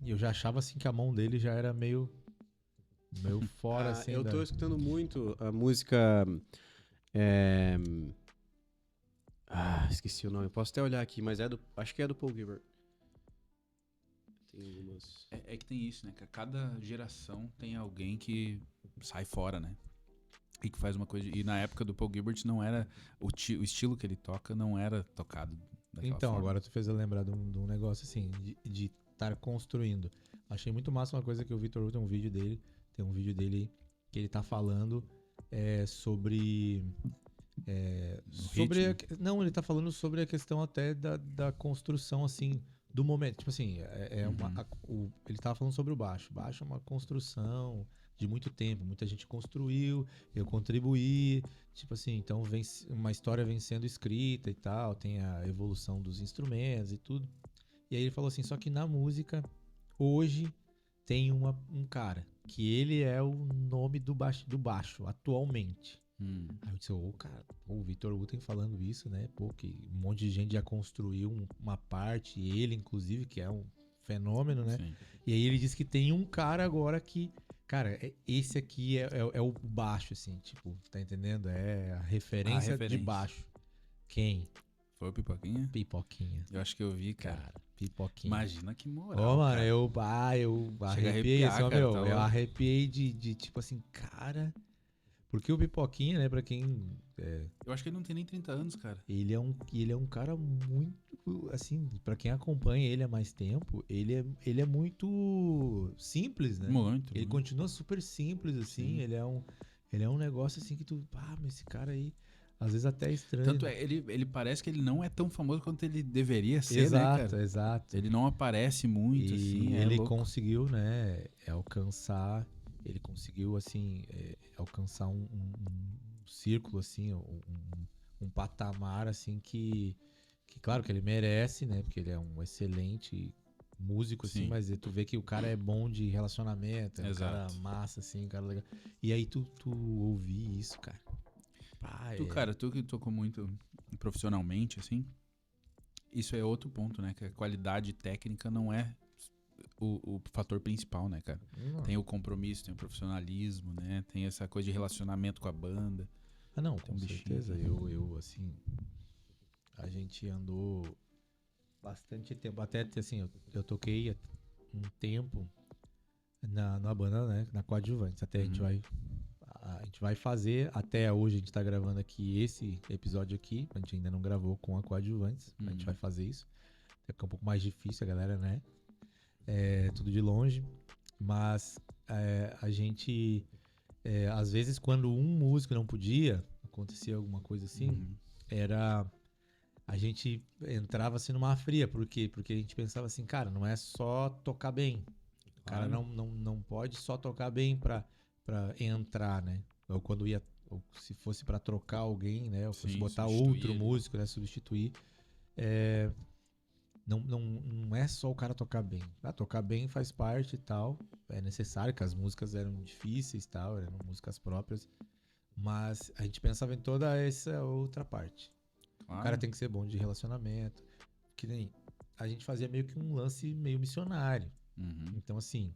eu já achava, assim, que a mão dele já era meio Meio fora, assim. Eu tô escutando muito a música. é, esqueci o nome. Posso até olhar aqui, mas acho que é do Paul Gilbert. Tem algumas. É que tem isso, né? Que a cada geração tem alguém que sai fora, né? E que faz uma coisa. E na época do Paul Gilbert não era. O estilo que ele toca não era tocado daquela Então, forma. agora tu fez eu lembrar de um negócio assim, de estar construindo. Achei muito massa uma coisa que o Vitor Hugo tem um vídeo dele que ele tá falando sobre. Não, ele tá falando sobre a questão até da construção, assim, do momento. Tipo assim, ele tava falando sobre o baixo. O baixo é uma construção de muito tempo. Muita gente construiu, eu contribuí. Tipo assim, então uma história vem sendo escrita e tal, tem a evolução dos instrumentos e tudo. E aí ele falou assim, só que na música, hoje, tem um cara, que ele é o nome do baixo atualmente. Aí eu disse, cara, o Vitor Uten falando isso, né? Pô, que um monte de gente já construiu uma parte, ele inclusive, que é um fenômeno, né? Sim. E aí ele disse que tem um cara agora que, cara, esse aqui é o baixo, assim, tipo, tá entendendo? É a referência de baixo. Quem? Foi o Pipoquinha? Pipoquinha. Eu acho que eu vi, cara. Pipoquinha. Imagina que moral, Ô, mano, cara. eu Chega a arrepiei, arrepiar, assim, ó, cara, meu, tá eu louco. arrepiei de tipo assim, cara... Porque o Pipoquinha, né, pra quem... Eu acho que ele não tem nem 30 anos, cara. Ele é um cara muito, assim, pra quem acompanha ele há mais tempo, ele é muito simples, né? Muito. Ele muito. continua super simples, assim, Sim. ele é um negócio assim que tu, mas esse cara aí, às vezes até é estranho. Tanto ele parece que ele não é tão famoso quanto ele deveria ser, Exato, né, cara? exato. Ele não aparece muito, E assim, ele louco. conseguiu, né, alcançar, assim, alcançar um círculo, assim, um patamar, assim, que claro que ele merece, né, porque ele é um excelente músico, assim, Sim. mas tu vê que o cara é bom de relacionamento, é um cara Exato. massa, assim, um cara legal. E aí tu ouvir isso, cara. Cara, tu que tocou muito profissionalmente, assim, isso é outro ponto, né? Que a qualidade técnica não é o fator principal, né, cara? Tem o compromisso, tem o profissionalismo, né? Tem essa coisa de relacionamento com a banda. Não, Tem com um bichinho. certeza. Eu, assim, a gente andou bastante tempo. Até, assim, eu toquei um tempo na banda, né? Na Coadjuvantes. Até a gente vai fazer, até hoje a gente tá gravando aqui esse episódio aqui. A gente ainda não gravou com a Coadjuvantes. A gente vai fazer isso. Até porque é um pouco mais difícil, a galera, né? É tudo de longe. Mas a gente... às vezes, quando um músico não podia, acontecia alguma coisa assim, a gente entrava assim numa fria. Por quê? Porque a gente pensava assim, cara, não é só tocar bem. O cara não pode só tocar bem pra entrar, né? Ou se fosse pra trocar alguém, né? Ou fosse botar outro músico, né? Substituir. Não é só o cara tocar bem. Tocar bem faz parte e tal. É necessário, que as músicas eram difíceis e tal, eram músicas próprias. Mas a gente pensava em toda essa outra parte. Claro. O cara tem que ser bom de relacionamento. Que nem a gente fazia meio que um lance meio missionário. Então, assim,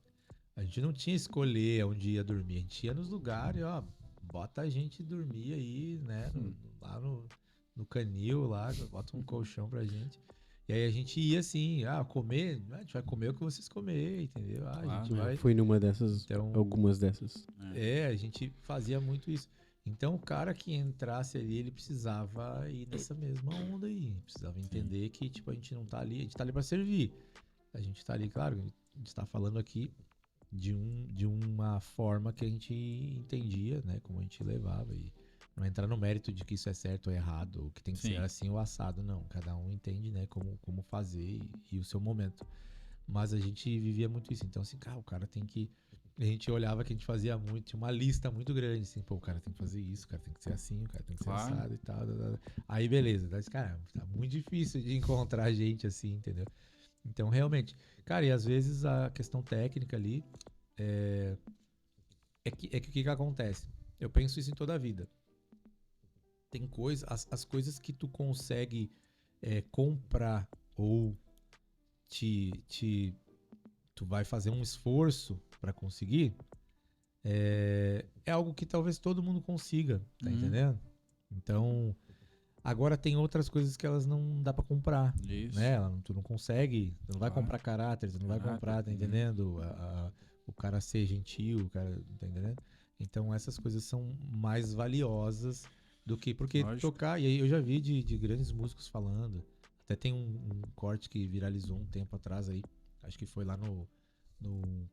a gente não tinha escolher onde ia dormir. A gente ia nos lugares, ó, bota a gente dormir aí, né? Lá no canil, lá, bota um colchão pra gente. E aí a gente ia assim, comer, a gente vai comer o que vocês comerem, entendeu? A gente vai... Fui numa dessas, então, algumas dessas. a gente fazia muito isso. Então o cara que entrasse ali, ele precisava ir nessa mesma onda aí. Precisava entender que, tipo, a gente não tá ali, a gente tá ali pra servir. A gente tá ali, claro, a gente tá falando aqui de uma forma que a gente entendia, né? Como a gente levava. E não entrar no mérito de que isso é certo ou errado, ou que tem que ser assim ou assado, não. Cada um entende, né, como fazer e o seu momento. Mas a gente vivia muito isso. Então, assim, o cara tem que... A gente olhava que a gente fazia muito, tinha uma lista muito grande, assim, pô, o cara tem que fazer isso, o cara tem que ser assim, o cara tem que ser assado e tal. Aí, beleza. Mas, cara, tá muito difícil de encontrar gente assim, entendeu? Então, realmente... Cara, e às vezes a questão técnica ali é que o que acontece? Eu penso isso em toda a vida. Tem as coisas que tu consegue comprar ou tu vai fazer um esforço para conseguir, é algo que talvez todo mundo consiga, tá Uhum. entendendo? Então, agora tem outras coisas que elas não dá pra comprar, Isso. né? Tu não consegue, tu não vai Claro. comprar caráter, tu não vai Caráter, comprar, tá entendendo? O cara ser gentil, o cara, tá entendendo? Então essas coisas são mais valiosas do que, porque Lógico. tocar, e aí eu já vi de grandes músicos falando, até tem um corte que viralizou um tempo atrás aí, acho que foi lá no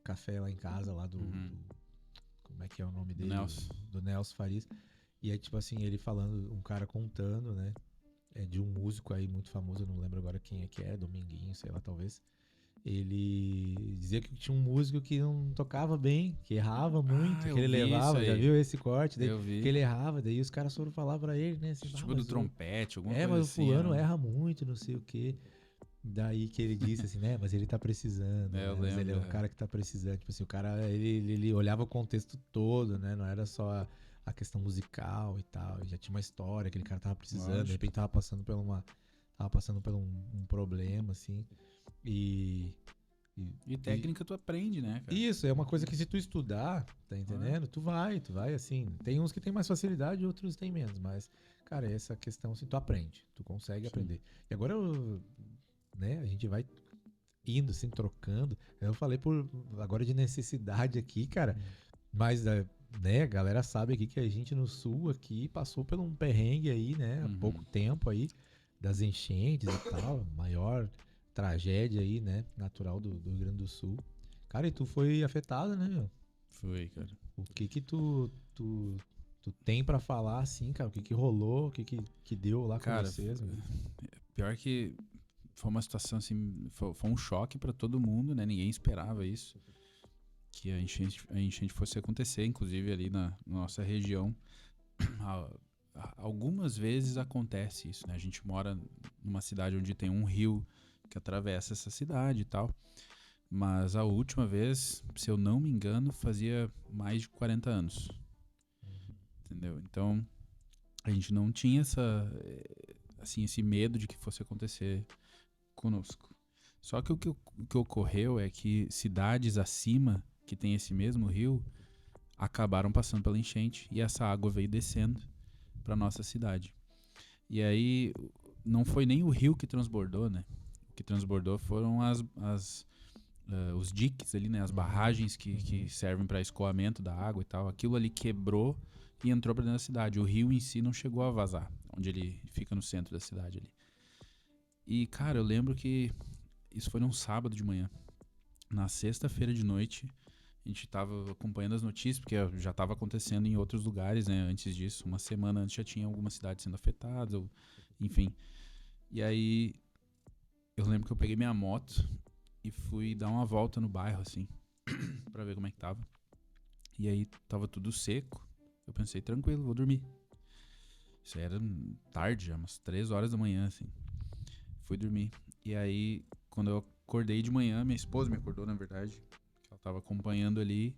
café lá em casa, lá Uhum. como é que é o nome Do dele? Nelson. Do Nelson Farias. E aí, tipo assim, ele falando, um cara contando, né? De um músico aí muito famoso, eu não lembro agora quem é que é, Dominguinho, sei lá, talvez. Ele dizia que tinha um músico que não tocava bem, que errava muito, que eu ele vi isso levava, já aí. viu esse corte? Daí, Eu vi. que ele errava, daí os caras foram falar pra ele, né? Assim, Tipo do mas trompete, alguma mas coisa o assim. fulano era- erra muito, não sei o quê. Daí que ele disse assim, né? Mas ele tá precisando, É, eu né? Mas ele é um lembro, é. cara que tá precisando. Tipo assim, o cara, ele olhava o contexto todo, né? Não era só a questão musical e tal. Já tinha uma história, aquele cara tava precisando. De Lógico. repente tava passando por um problema, assim. E E técnica tu aprende, né, cara? isso, é uma coisa que se tu estudar, tá entendendo? Tu vai, assim. Tem uns que tem mais facilidade, outros tem menos. Mas, cara, essa questão, assim, tu aprende. Tu consegue Sim. aprender. E agora, né, a gente vai indo, assim, trocando. Eu falei por agora de necessidade aqui, cara. Mas, né, a galera sabe aqui que a gente no sul aqui passou por um perrengue aí, né? Há Uhum. pouco tempo aí, das enchentes e tal. Maior tragédia aí, né? Natural do Rio Grande do Sul. Cara, e tu foi afetado, né, meu? Foi, cara. O que tu tem pra falar, assim, cara? O que rolou? O que deu lá com Cara, vocês, meu? pior que foi uma situação assim, foi um choque pra todo mundo, né? Ninguém esperava isso. Que a enchente fosse acontecer, inclusive ali na nossa região. Algumas vezes acontece isso, né? A gente mora numa cidade onde tem um rio que atravessa essa cidade e tal. Mas a última vez, se eu não me engano, fazia mais de 40 anos. Entendeu? Então, a gente não tinha esse medo de que fosse acontecer conosco. Só que o que ocorreu é que cidades acima, que tem esse mesmo rio, acabaram passando pela enchente e essa água veio descendo para nossa cidade. E aí, não foi nem o rio que transbordou, né? O que transbordou foram os diques ali, né? As barragens que servem para escoamento da água e tal. Aquilo ali quebrou e entrou para dentro da cidade. O rio em si não chegou a vazar, onde ele fica no centro da cidade ali. E, cara, eu lembro que isso foi num sábado de manhã. Na sexta-feira de noite, a gente tava acompanhando as notícias, porque já estava acontecendo em outros lugares, né? Antes disso, uma semana antes já tinha algumas cidades sendo afetadas, enfim. E aí, eu lembro que eu peguei minha moto e fui dar uma volta no bairro, assim, pra ver como é que tava. E aí, tava tudo seco. Eu pensei, tranquilo, vou dormir. Isso aí era tarde, já, umas 3 horas da manhã, assim. Fui dormir. E aí, quando eu acordei de manhã, minha esposa me acordou, na verdade, que ela tava acompanhando ali,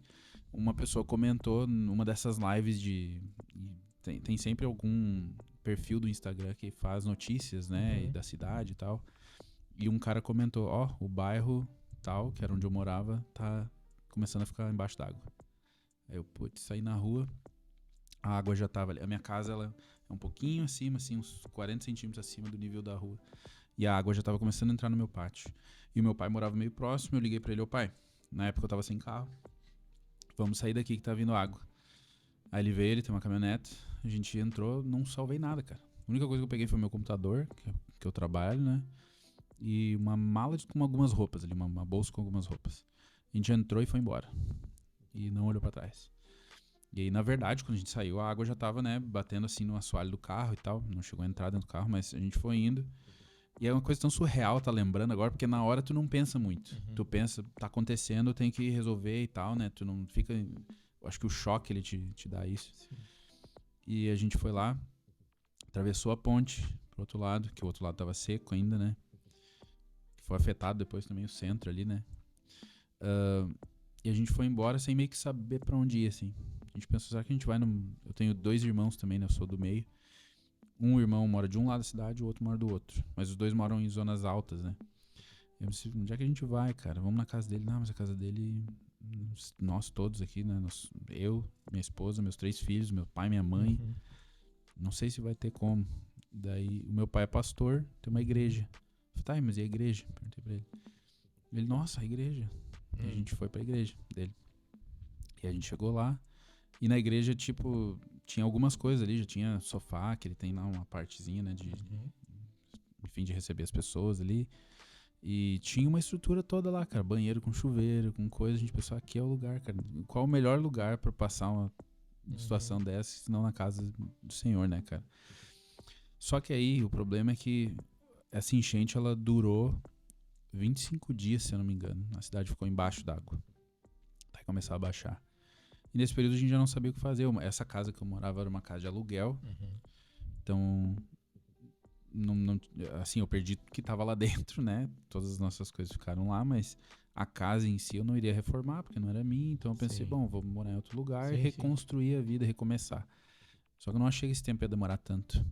uma pessoa comentou numa dessas lives tem sempre algum perfil do Instagram que faz notícias, né, Uhum. da cidade e tal. E um cara comentou, o bairro tal, que era onde eu morava, tá começando a ficar embaixo d'água. Aí eu, putz, saí na rua, a água já tava ali. A minha casa, ela é um pouquinho acima, assim, uns 40 centímetros acima do nível da rua. E a água já tava começando a entrar no meu pátio. E o meu pai morava meio próximo, eu liguei pra ele, pai, na época eu tava sem carro, vamos sair daqui que tá vindo água. Aí ele veio, ele tem uma caminhonete, a gente entrou, não salvei nada, cara. A única coisa que eu peguei foi meu computador, que eu trabalho, né? E uma mala com algumas roupas ali, uma bolsa com algumas roupas. A gente entrou e foi embora. E não olhou pra trás. E aí, na verdade, quando a gente saiu, a água já tava, né, batendo assim no assoalho do carro e tal. Não chegou a entrar dentro do carro, mas a gente foi indo. E é uma coisa tão surreal, tá lembrando agora, porque na hora tu não pensa muito. Tu pensa, tá acontecendo, tem que resolver e tal, né? Tu não fica... Eu acho que o choque, ele te dá isso. Sim. E a gente foi lá, atravessou a ponte pro outro lado, que o outro lado tava seco ainda, né? Foi afetado depois também o centro ali, né? E a gente foi embora sem meio que saber pra onde ir, assim. A gente pensou, será que a gente vai Eu tenho 2 irmãos também, né? Eu sou do meio. Um irmão mora de um lado da cidade, o outro mora do outro. Mas os dois moram em zonas altas, né? Eu disse, onde é que a gente vai, cara? Vamos na casa dele. Não, mas a casa dele nós todos aqui, né? Eu, minha esposa, meus 3 filhos, meu pai, minha mãe. Uhum. Não sei se vai ter como. Daí, o meu pai é pastor, tem uma igreja. Eu falei, tá, mas e a igreja? Perguntei pra ele. Ele, nossa, a igreja. E a gente foi pra igreja dele. E a gente chegou lá. E na igreja, tipo, tinha algumas coisas ali. Já tinha sofá, que ele tem lá uma partezinha, né? Enfim, de receber as pessoas ali. E tinha uma estrutura toda lá, cara. Banheiro com chuveiro, com coisa. A gente pensou, aqui é o lugar, cara. Qual o melhor lugar pra passar uma situação dessa, se não na casa do Senhor, né, cara? Só que aí, o problema é que essa enchente, ela durou 25 dias, se eu não me engano. A cidade ficou embaixo d'água. Até começar a baixar. E nesse período a gente já não sabia o que fazer. Essa casa que eu morava era uma casa de aluguel. Então, assim, eu perdi tudo que tava lá dentro, né? Todas as nossas coisas ficaram lá, mas a casa em si eu não iria reformar, porque não era minha. Então eu pensei, bom, vou morar em outro lugar e reconstruir a vida, recomeçar. Só que eu não achei que esse tempo ia demorar tanto.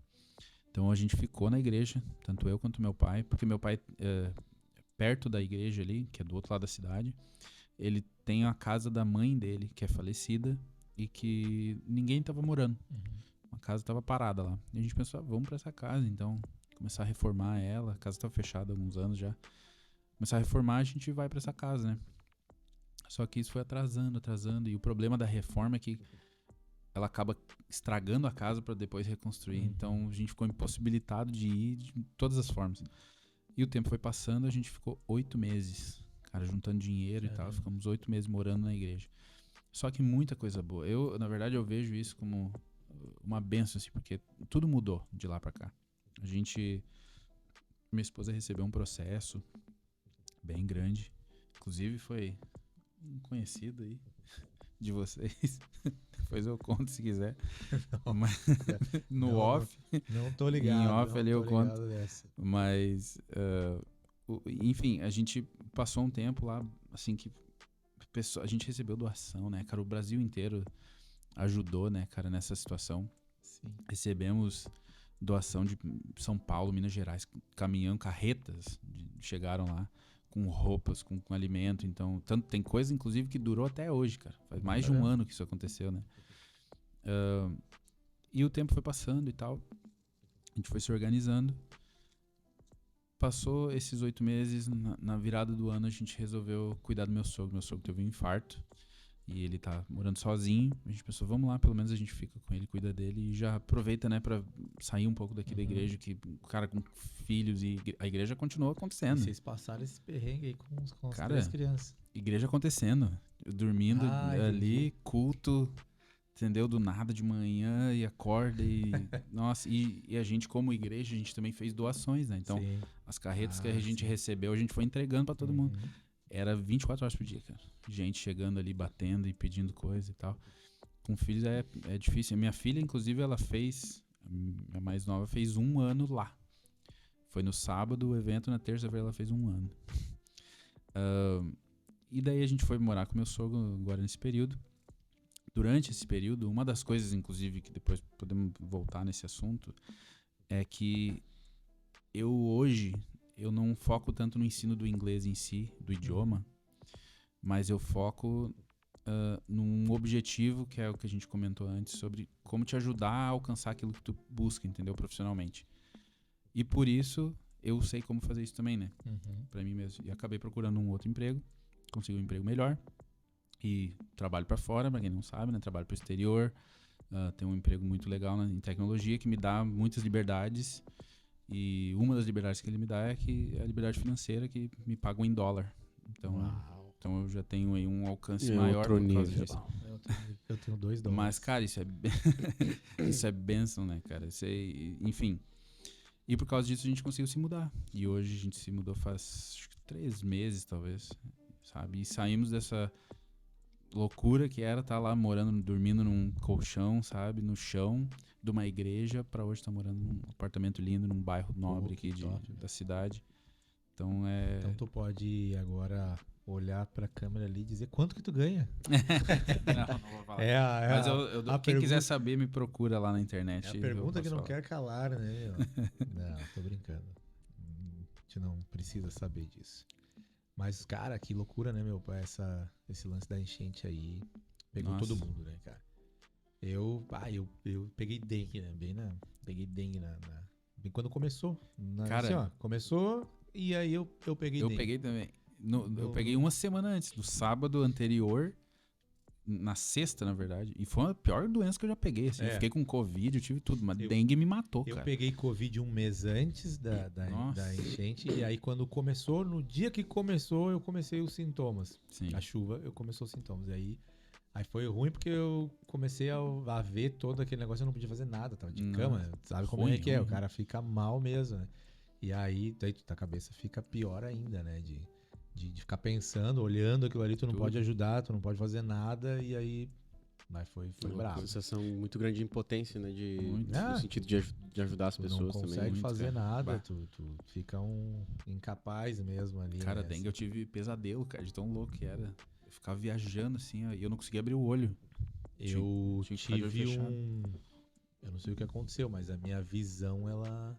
Então a gente ficou na igreja, tanto eu quanto meu pai, porque meu pai, perto da igreja ali, que é do outro lado da cidade, ele tem a casa da mãe dele, que é falecida, e que ninguém tava morando. A casa tava parada lá. E a gente pensou, vamos pra essa casa, então, começar a reformar ela. A casa tava fechada há alguns anos já. Começar a reformar, a gente vai pra essa casa, né? Só que isso foi atrasando. E o problema da reforma é que ela acaba estragando a casa para depois reconstruir. Então a gente ficou impossibilitado de ir de todas as formas. E o tempo foi passando, a gente ficou 8 meses, cara, juntando dinheiro e tal. Ficamos 8 meses morando na igreja. Só que muita coisa boa. Na verdade, eu vejo isso como uma benção, assim, porque tudo mudou de lá para cá. Minha esposa recebeu um processo bem grande. Inclusive foi um conhecido aí de vocês. Depois eu conto se quiser. Mas, no off. Não tô ligado. Em off ali eu conto. Dessa. Mas, enfim, a gente passou um tempo lá, assim, que a gente recebeu doação, né, cara? O Brasil inteiro ajudou, né, cara, nessa situação. Sim. Recebemos doação de São Paulo, Minas Gerais, caminhão, carretas chegaram lá com roupas, com alimento. Então, tem coisa, inclusive, que durou até hoje, cara. Faz mais de um ano que isso aconteceu, né? E o tempo foi passando e tal. A gente foi se organizando. Passou esses 8 meses, na virada do ano a gente resolveu cuidar do meu sogro. Meu sogro teve um infarto e ele tá morando sozinho. A gente pensou, vamos lá, pelo menos a gente fica com ele, cuida dele e já aproveita, né, pra sair um pouco daqui da igreja, que o cara com filhos e a igreja continua acontecendo. E vocês passaram esse perrengue aí com as Cara, 3 crianças. Igreja acontecendo, eu dormindo ali, culto, entendeu? Do nada de manhã e acorda e... Nossa, e a gente como igreja, a gente também fez doações, né? Então, as carretas que a gente recebeu, a gente foi entregando pra todo mundo. Era 24 horas por dia, cara. Gente chegando ali, batendo e pedindo coisa e tal. Com filhos é difícil. A minha filha, inclusive, a mais nova, fez 1 ano lá. Foi no sábado o evento, na terça-feira ela fez 1 ano. E daí a gente foi morar com meu sogro agora nesse período. Durante esse período, uma das coisas, inclusive, que depois podemos voltar nesse assunto, é que hoje eu não foco tanto no ensino do inglês em si, do idioma, mas eu foco num objetivo, que é o que a gente comentou antes, sobre como te ajudar a alcançar aquilo que tu busca, entendeu? Profissionalmente. E por isso, eu sei como fazer isso também, né? Pra mim mesmo. E acabei procurando um outro emprego, consegui um emprego melhor, e trabalho pra fora, pra quem não sabe, né? Trabalho pro exterior, tenho um emprego muito legal em tecnologia, que me dá muitas liberdades. E uma das liberdades que ele me dá é a liberdade financeira, que me pagam em dólar. Então eu já tenho aí um alcance maior por causa disso. Eu tenho $2. Mas, cara, isso é bênção, né, cara? Enfim. E por causa disso a gente conseguiu se mudar. E hoje a gente se mudou faz acho que 3 meses, talvez, sabe? E saímos dessa loucura que era estar lá morando, dormindo num colchão, sabe? No chão de uma igreja, pra hoje estar morando num apartamento lindo, num bairro nobre aqui da cidade. Então Então tu pode agora olhar pra câmera ali e dizer quanto que tu ganha. Não vou falar. Mas quem quiser saber, me procura lá na internet. É a pergunta que não quer calar, né? Não, tô brincando. A gente não precisa saber disso. Mas, cara, que loucura, né, meu? Esse lance da enchente aí pegou Nossa. todo mundo, né, cara? Eu peguei dengue, né? Peguei dengue bem quando começou. Cara, assim, ó, começou e aí eu peguei eu dengue. peguei também. Eu peguei uma semana antes, do sábado anterior, na sexta, na verdade. E foi a pior doença que eu já peguei. Assim. Eu fiquei com Covid, eu tive tudo, mas dengue me matou, Eu cara. peguei Covid um mês antes da enchente. E aí, quando começou, no dia que começou, eu comecei os sintomas. Sim. A chuva, eu comecei os sintomas. E aí foi ruim porque eu comecei a ver todo aquele negócio, eu não podia fazer nada, tava de cama, né? Sabe como é que é? O cara fica mal mesmo, né? E aí, daí a cabeça fica pior ainda, né? De ficar pensando, olhando aquilo ali, tu não pode ajudar, tu não pode fazer nada, e aí... Mas foi bravo. Uma sensação muito grande de impotência, né? No sentido de ajudar as pessoas também. Tu não consegue fazer nada, Bah. tu fica incapaz mesmo ali. Cara, né? dengue eu tive pesadelo, cara, de tão louco que era. Eu ficava viajando assim, ó, e eu não conseguia abrir o olho. Eu tinha que ficar de olho tive fechado. Eu não sei o que aconteceu, mas a minha visão, ela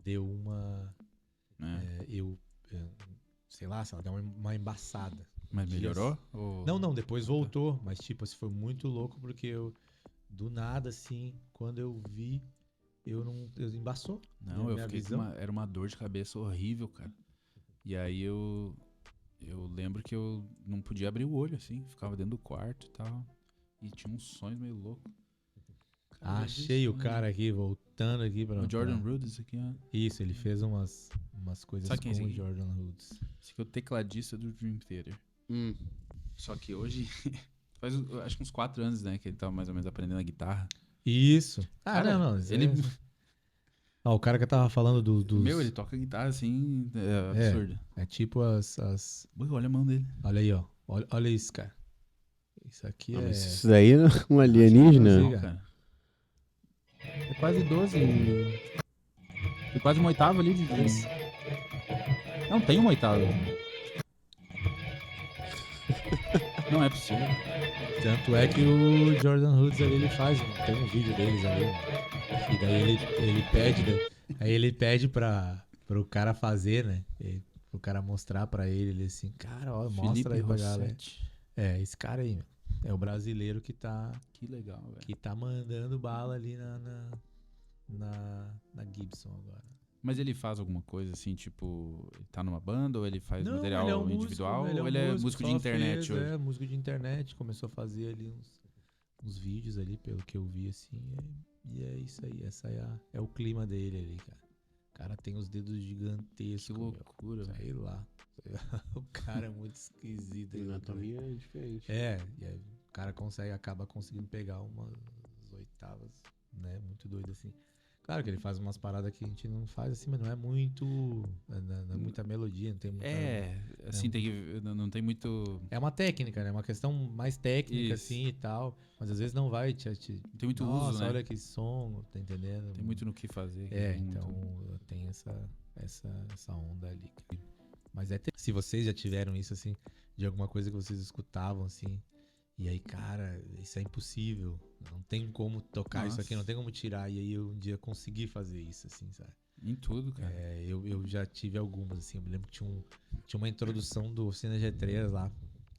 deu uma... sei lá, ela deu uma embaçada. Mas melhorou? Não, depois voltou. Mas, tipo, assim, foi muito louco porque eu, do nada, assim, quando eu vi, eu embaçou. Não, eu fiquei era uma dor de cabeça horrível, cara. E aí eu lembro que eu não podia abrir o olho, assim. Ficava dentro do quarto e tal. E tinha uns sonhos meio loucos. Achei o cara aqui, voltando aqui pra... O Jordan Rhodes aqui, ó. Isso, ele fez umas coisas Sabe quem é esse com o aqui? Jordan Rhodes. Esse aqui é o tecladista do Dream Theater. Só que hoje, faz acho que uns 4 anos, né, que ele tá mais ou menos aprendendo a guitarra. Isso. Cara, não. ele... o cara que eu tava falando dos... Meu, ele toca guitarra assim, é absurdo. É tipo as... Ui, olha a mão dele. Olha aí, ó. Olha isso, cara. Isso aqui é... Isso daí é um alienígena? Não, cara. É quase 12. É quase uma oitava ali de 10. Não, tem uma oitava. Não é possível. Tanto é que o Jordan Rhodes ali, ele faz, tem um vídeo deles ali, e daí ele pede, né? Aí ele pede pro cara fazer, né? Pro cara mostrar pra ele assim, cara, ó, mostra aí pra galera. É, esse cara aí, meu. É o brasileiro que tá... Que legal, velho. Que tá mandando bala ali na Gibson agora. Mas ele faz alguma coisa assim, tipo, ele tá numa banda ou ele faz material ele é um individual músico, ou ele é músico de internet hoje? É, músico de internet, começou a fazer ali uns vídeos ali, pelo que eu vi assim, e é isso aí, essa é o clima dele ali, cara. O cara tem os dedos gigantescos. Que loucura, velho. Sei lá. O cara é muito esquisito. A anatomia é diferente. E aí o cara acaba conseguindo pegar umas oitavas, né? Muito doido assim. Claro que ele faz umas paradas que a gente não faz assim, mas não é muito. Não é muita melodia, não tem muita. Assim, não tem muito. É uma técnica, né? Uma questão mais técnica, Isso. assim e tal. Mas às vezes não vai te. Não tem muito Nossa, uso, né? olha que som, tá entendendo? Tem muito no que fazer. Então tem essa onda ali. Mas se vocês já tiveram isso, assim, de alguma coisa que vocês escutavam, assim. E aí, cara, isso é impossível. Não tem como tocar isso aqui, não tem como tirar. E aí eu um dia consegui fazer isso, assim, sabe? Em tudo, cara. Eu já tive algumas, assim. Eu me lembro que tinha uma introdução do Oficina G3 lá.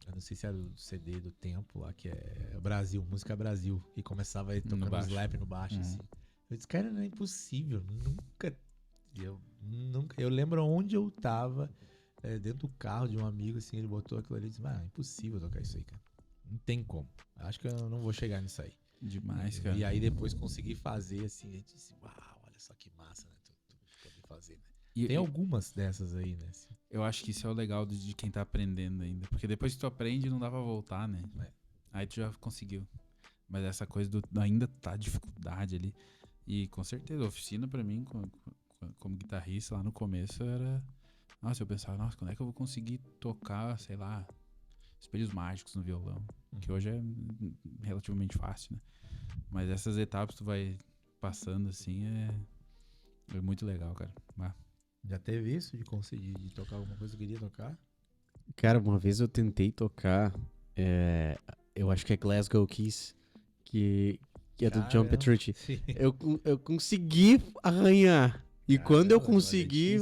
Eu não sei se era do CD do Tempo lá, que é Brasil, música Brasil. E começava aí tocando um slap no baixo, assim. Eu disse, cara, não é impossível. Eu lembro onde eu tava, dentro do carro de um amigo, assim. Ele botou aquilo ali e disse, é impossível tocar isso aí, cara. Não tem como. Acho que eu não vou chegar nisso aí. Demais, cara. E aí depois consegui fazer, assim, e disse, uau, olha só que massa, né? Tu poder fazer, né? Tem algumas dessas aí, né? Assim. Eu acho que isso é o legal de quem tá aprendendo ainda. Porque depois que tu aprende, não dá pra voltar, né? Aí tu já conseguiu. Mas essa coisa ainda tá dificuldade ali. E com certeza, a oficina pra mim, como guitarrista lá no começo, era... Nossa, eu pensava, quando é que eu vou conseguir tocar, sei lá... Espelhos mágicos no violão, que hoje é relativamente fácil, né? Mas essas etapas tu vai passando assim, é muito legal, cara. Já teve isso de conseguir de tocar alguma coisa que eu queria tocar? Cara, uma vez eu tentei tocar, eu acho que é Glasgow Keys, que é do John Petrucci. Eu consegui arranhar. E quando eu consegui,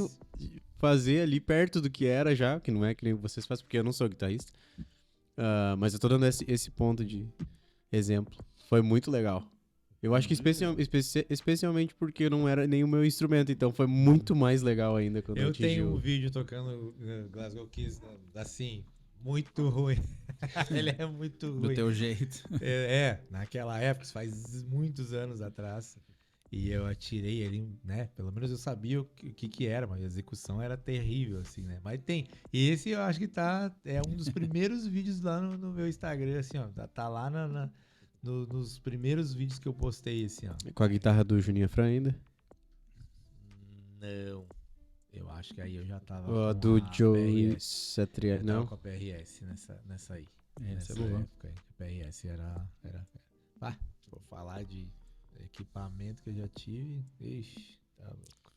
fazer ali perto do que era já, que não é que nem vocês fazem, porque eu não sou guitarrista. Mas eu tô dando esse ponto de exemplo. Foi muito legal. Eu acho que especialmente porque não era nem o meu instrumento, então foi muito mais legal ainda quando Eu atingiu. tenho um vídeo tocando Glasgow Kiss, assim, muito ruim. Ele é muito Do ruim. teu jeito. Naquela época, isso faz muitos anos atrás. E eu atirei ele, né? Pelo menos eu sabia o que era, mas a execução era terrível, assim, né? Mas tem. E esse eu acho que é um dos primeiros vídeos lá no meu Instagram, assim, ó. Tá lá nos primeiros vídeos que eu postei, assim, ó. Com a guitarra do Juninho Fran ainda? Não. Eu acho que aí eu já tava Ou a com do a Joey PRS. Satriani? Eu tava Não? com a PRS nessa aí. Essa Nessa é boa. época aí. A PRS era... vou falar de equipamento que eu já tive. Ixi, tá louco.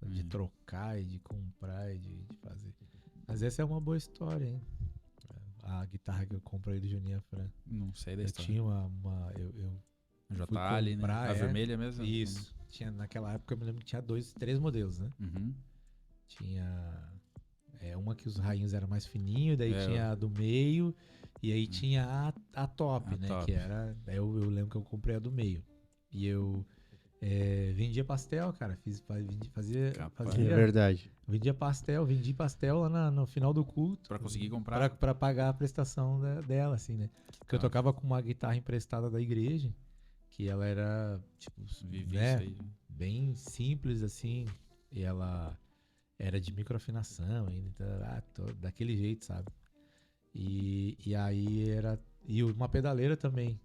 De trocar e de comprar e de fazer. Mas essa é uma boa história, hein? A guitarra que eu comprei do Juninho Fran. Não sei da Eu história. tinha eu Já fui tá ali, né? comprar, A vermelha mesmo? Isso. Tinha, naquela época eu me lembro que tinha 3 modelos, né? Uhum. Tinha uma que os rainhos eram mais fininhos, daí É, tinha a do meio, e aí tinha a top, A né? top. Que era. Eu lembro que eu comprei a do meio. E eu vendia pastel, cara. Capaz. É Fazia. verdade. Vendi pastel lá no final do culto. Pra conseguir comprar. Pra pagar a prestação dela, assim, né? Porque eu Top. tocava com uma guitarra emprestada da igreja, que ela era, tipo, Vivi né? isso aí. Bem simples, assim. E ela era de microafinação ainda, então, daquele jeito, sabe? E aí era. E uma pedaleira também.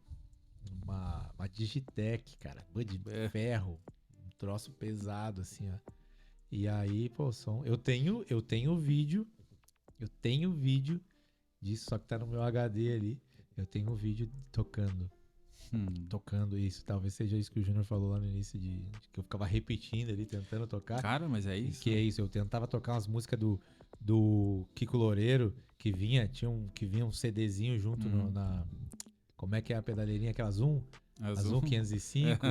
Uma Digitec, cara. De ferro. Um troço pesado, assim, ó. E aí, pô, eu tenho vídeo. Eu tenho vídeo disso, só que tá no meu HD ali. Eu tenho um vídeo tocando isso. Talvez seja isso que o Júnior falou lá no início, de que eu ficava repetindo ali, tentando tocar. Cara, mas é isso. Que é isso, eu tentava tocar umas músicas do Kiko Loureiro, que vinha um CDzinho junto como é que é a pedaleirinha, aquela Zoom? A Zoom 505,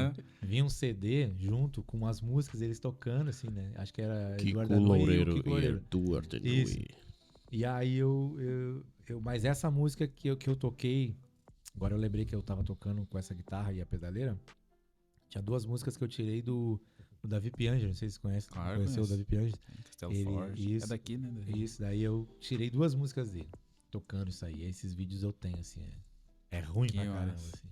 vinha um CD junto com as músicas, eles tocando, assim, né? Acho que era Eduardo Danui e o Kiko Loureiro. Isso. E aí mas essa música que eu toquei, agora eu lembrei que eu tava tocando com essa guitarra e a pedaleira, tinha 2 músicas que eu tirei do Davi Piangeli, não sei se vocês conhecem. Claro, Conheceu o Davi Piangeli? Castelo Forte. Isso, É daqui, né? Daí. Isso, daí eu tirei 2 músicas dele, tocando isso aí. Esses vídeos eu tenho, assim, é ruim Que pra caramba, massa. assim.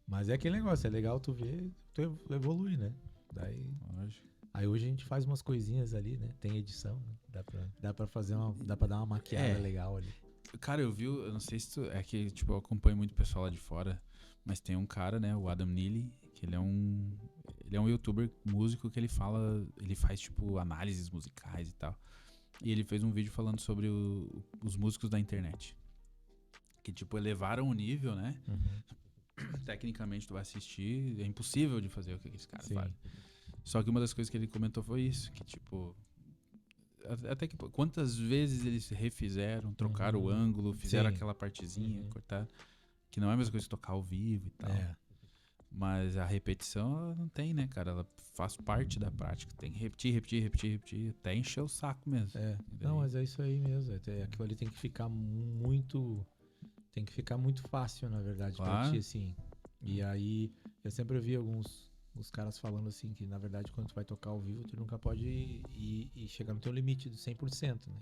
Mas é aquele negócio, é legal tu ver, tu evolui, né? Daí... Lógico. Aí hoje a gente faz umas coisinhas ali, né? Tem edição, né? Dá pra fazer dá pra dar uma maquiada legal ali. Cara, eu não sei se tu... É que, tipo, eu acompanho muito pessoal lá de fora, mas tem um cara, né? O Adam Neely, que ele é um youtuber músico que ele faz, tipo, análises musicais e tal. E ele fez um vídeo falando sobre os músicos da internet. Que, tipo, elevaram o nível, né? Tecnicamente, tu vai assistir, é impossível de fazer o que esse cara faz. Só que uma das coisas que ele comentou foi isso, que, tipo... Até que quantas vezes eles refizeram, trocaram o ângulo, fizeram aquela partezinha, cortar. Que não é a mesma coisa que tocar ao vivo e tal. Mas a repetição, ela não tem, né, cara? Ela faz parte da prática. Tem que repetir, até encher o saco mesmo. Não, mas é isso aí mesmo. Aquilo ali tem que ficar muito... Tem que ficar muito fácil, na verdade, pra ti, assim. E aí, eu sempre ouvi os caras falando assim, que na verdade quando tu vai tocar ao vivo, tu nunca pode ir chegar no teu limite do 100%, né?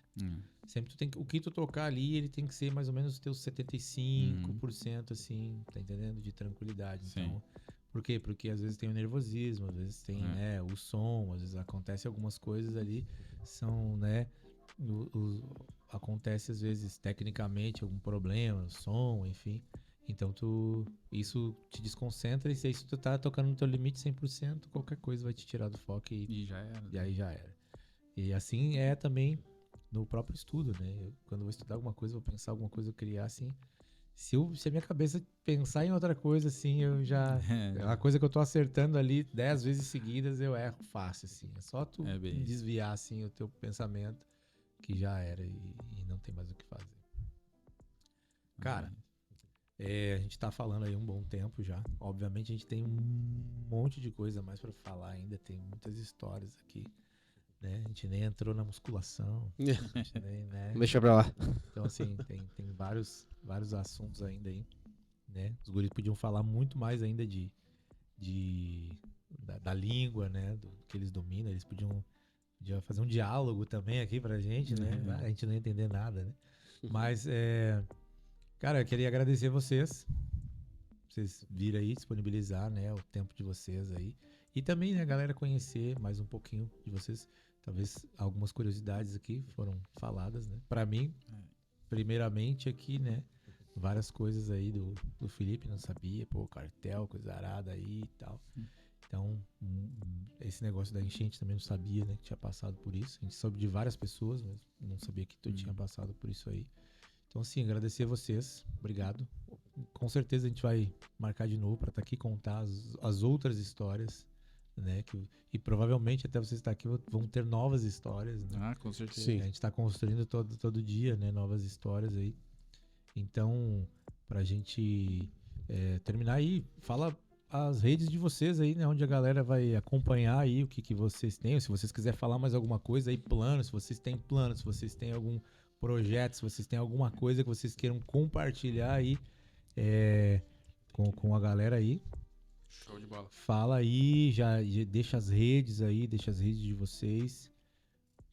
Sempre o que tu tocar ali, ele tem que ser mais ou menos os teus 75%, assim, tá entendendo? De tranquilidade. Sim. Então, por quê? Porque às vezes tem o nervosismo, às vezes tem, né, o som, às vezes acontece algumas coisas ali, são, né, acontece às vezes tecnicamente algum problema, som, enfim. Então isso te desconcentra, e se tu tá tocando no teu limite 100%, qualquer coisa vai te tirar do foco E já era. e aí já era. E assim é também no próprio estudo, né? Quando eu vou estudar alguma coisa, vou pensar alguma coisa, eu criar assim, se a minha cabeça pensar em outra coisa, assim, eu já... É uma coisa que eu tô acertando ali 10 vezes seguidas, eu erro fácil, assim. É só tu desviar, assim, o teu pensamento, que já era, e não tem mais o que fazer. Cara, a gente tá falando aí um bom tempo já. Obviamente a gente tem um monte de coisa mais pra falar ainda, tem muitas histórias aqui. né? A gente nem entrou na musculação. A gente nem, né? Deixa pra lá. Então, assim, tem vários assuntos ainda aí, né? Os guris podiam falar muito mais ainda da língua, né? Do que eles dominam. Eles podiam fazer um diálogo também aqui pra gente, né? A gente não ia entender nada, né? Mas, cara, eu queria agradecer vocês virem aí, disponibilizar, né, o tempo de vocês aí. E também, né, a galera conhecer mais um pouquinho de vocês. Talvez algumas curiosidades aqui foram faladas, né? Pra mim, primeiramente aqui, né, várias coisas aí do Felipe, não sabia, pô, cartel, coisa arada aí e tal. Então, esse negócio da enchente também não sabia, né, que tinha passado por isso. A gente soube de várias pessoas, mas não sabia que tu tinha passado por isso aí. Então, assim, agradecer a vocês. Obrigado. Com certeza a gente vai marcar de novo para estar aqui e contar as outras histórias, né? E provavelmente até vocês estar aqui vão ter novas histórias, né? Ah, com certeza. Sim. A gente está construindo todo dia, né? Novas histórias aí. Então, pra gente terminar aí, fala as redes de vocês aí, né? Onde a galera vai acompanhar aí o que vocês têm. Se vocês quiserem falar mais alguma coisa aí, plano, se vocês têm plano, se vocês têm algum projeto, se vocês têm alguma coisa que vocês queiram compartilhar aí com a galera aí. Show de bola. Fala aí, já deixa as redes aí, deixa as redes de vocês,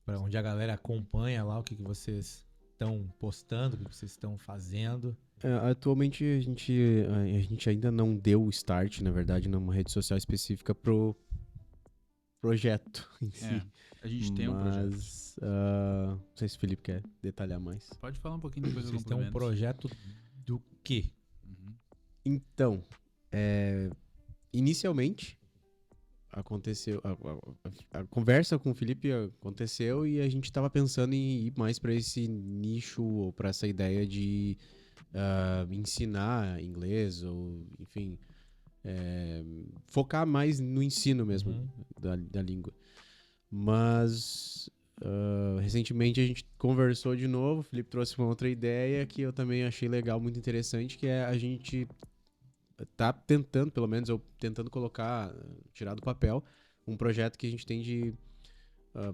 para onde a galera acompanha lá o que vocês estão postando, o que vocês estão fazendo. Atualmente a gente ainda não deu o start, na verdade, numa rede social específica pro projeto em si. A gente tem um projeto. Mas não sei se o Felipe quer detalhar mais. Pode falar um pouquinho depois do Vocês têm um complemento. projeto do quê? Então, inicialmente aconteceu a conversa com o Felipe aconteceu e a gente estava pensando em ir mais para esse nicho ou para essa ideia de ensinar inglês ou enfim focar mais no ensino mesmo da língua. Mas recentemente a gente conversou de novo, o Felipe trouxe uma outra ideia que eu também achei legal, muito interessante, que é a gente tá tentando, pelo menos eu tentando tirar do papel, um projeto que a gente tem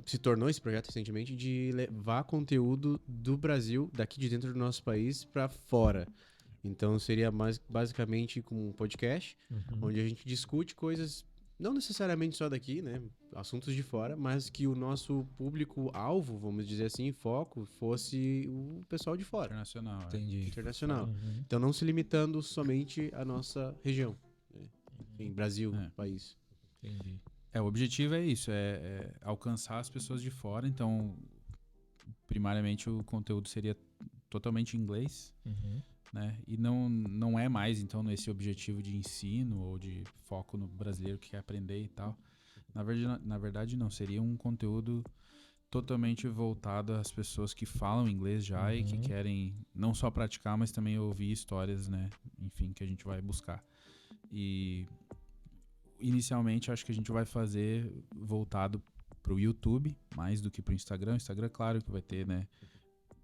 se tornou esse projeto recentemente, de levar conteúdo do Brasil, daqui de dentro do nosso país, para fora. Então seria basicamente com um podcast, onde a gente discute coisas, não necessariamente só daqui, né, assuntos de fora, mas que o nosso público-alvo, vamos dizer assim, foco, fosse o pessoal de fora. Internacional. Entendi. Internacional. Então não se limitando somente à nossa região, né? Em Brasil, país. Entendi. O objetivo é isso, é alcançar as pessoas de fora. Então, primariamente o conteúdo seria totalmente em inglês, né? E não é mais, então, esse objetivo de ensino ou de foco no brasileiro que quer aprender e tal. Na verdade, não. Seria um conteúdo totalmente voltado às pessoas que falam inglês já e que querem não só praticar, mas também ouvir histórias, né? Enfim, que a gente vai buscar. E inicialmente acho que a gente vai fazer voltado pro YouTube, mais do que pro Instagram. O Instagram, claro que vai ter, né,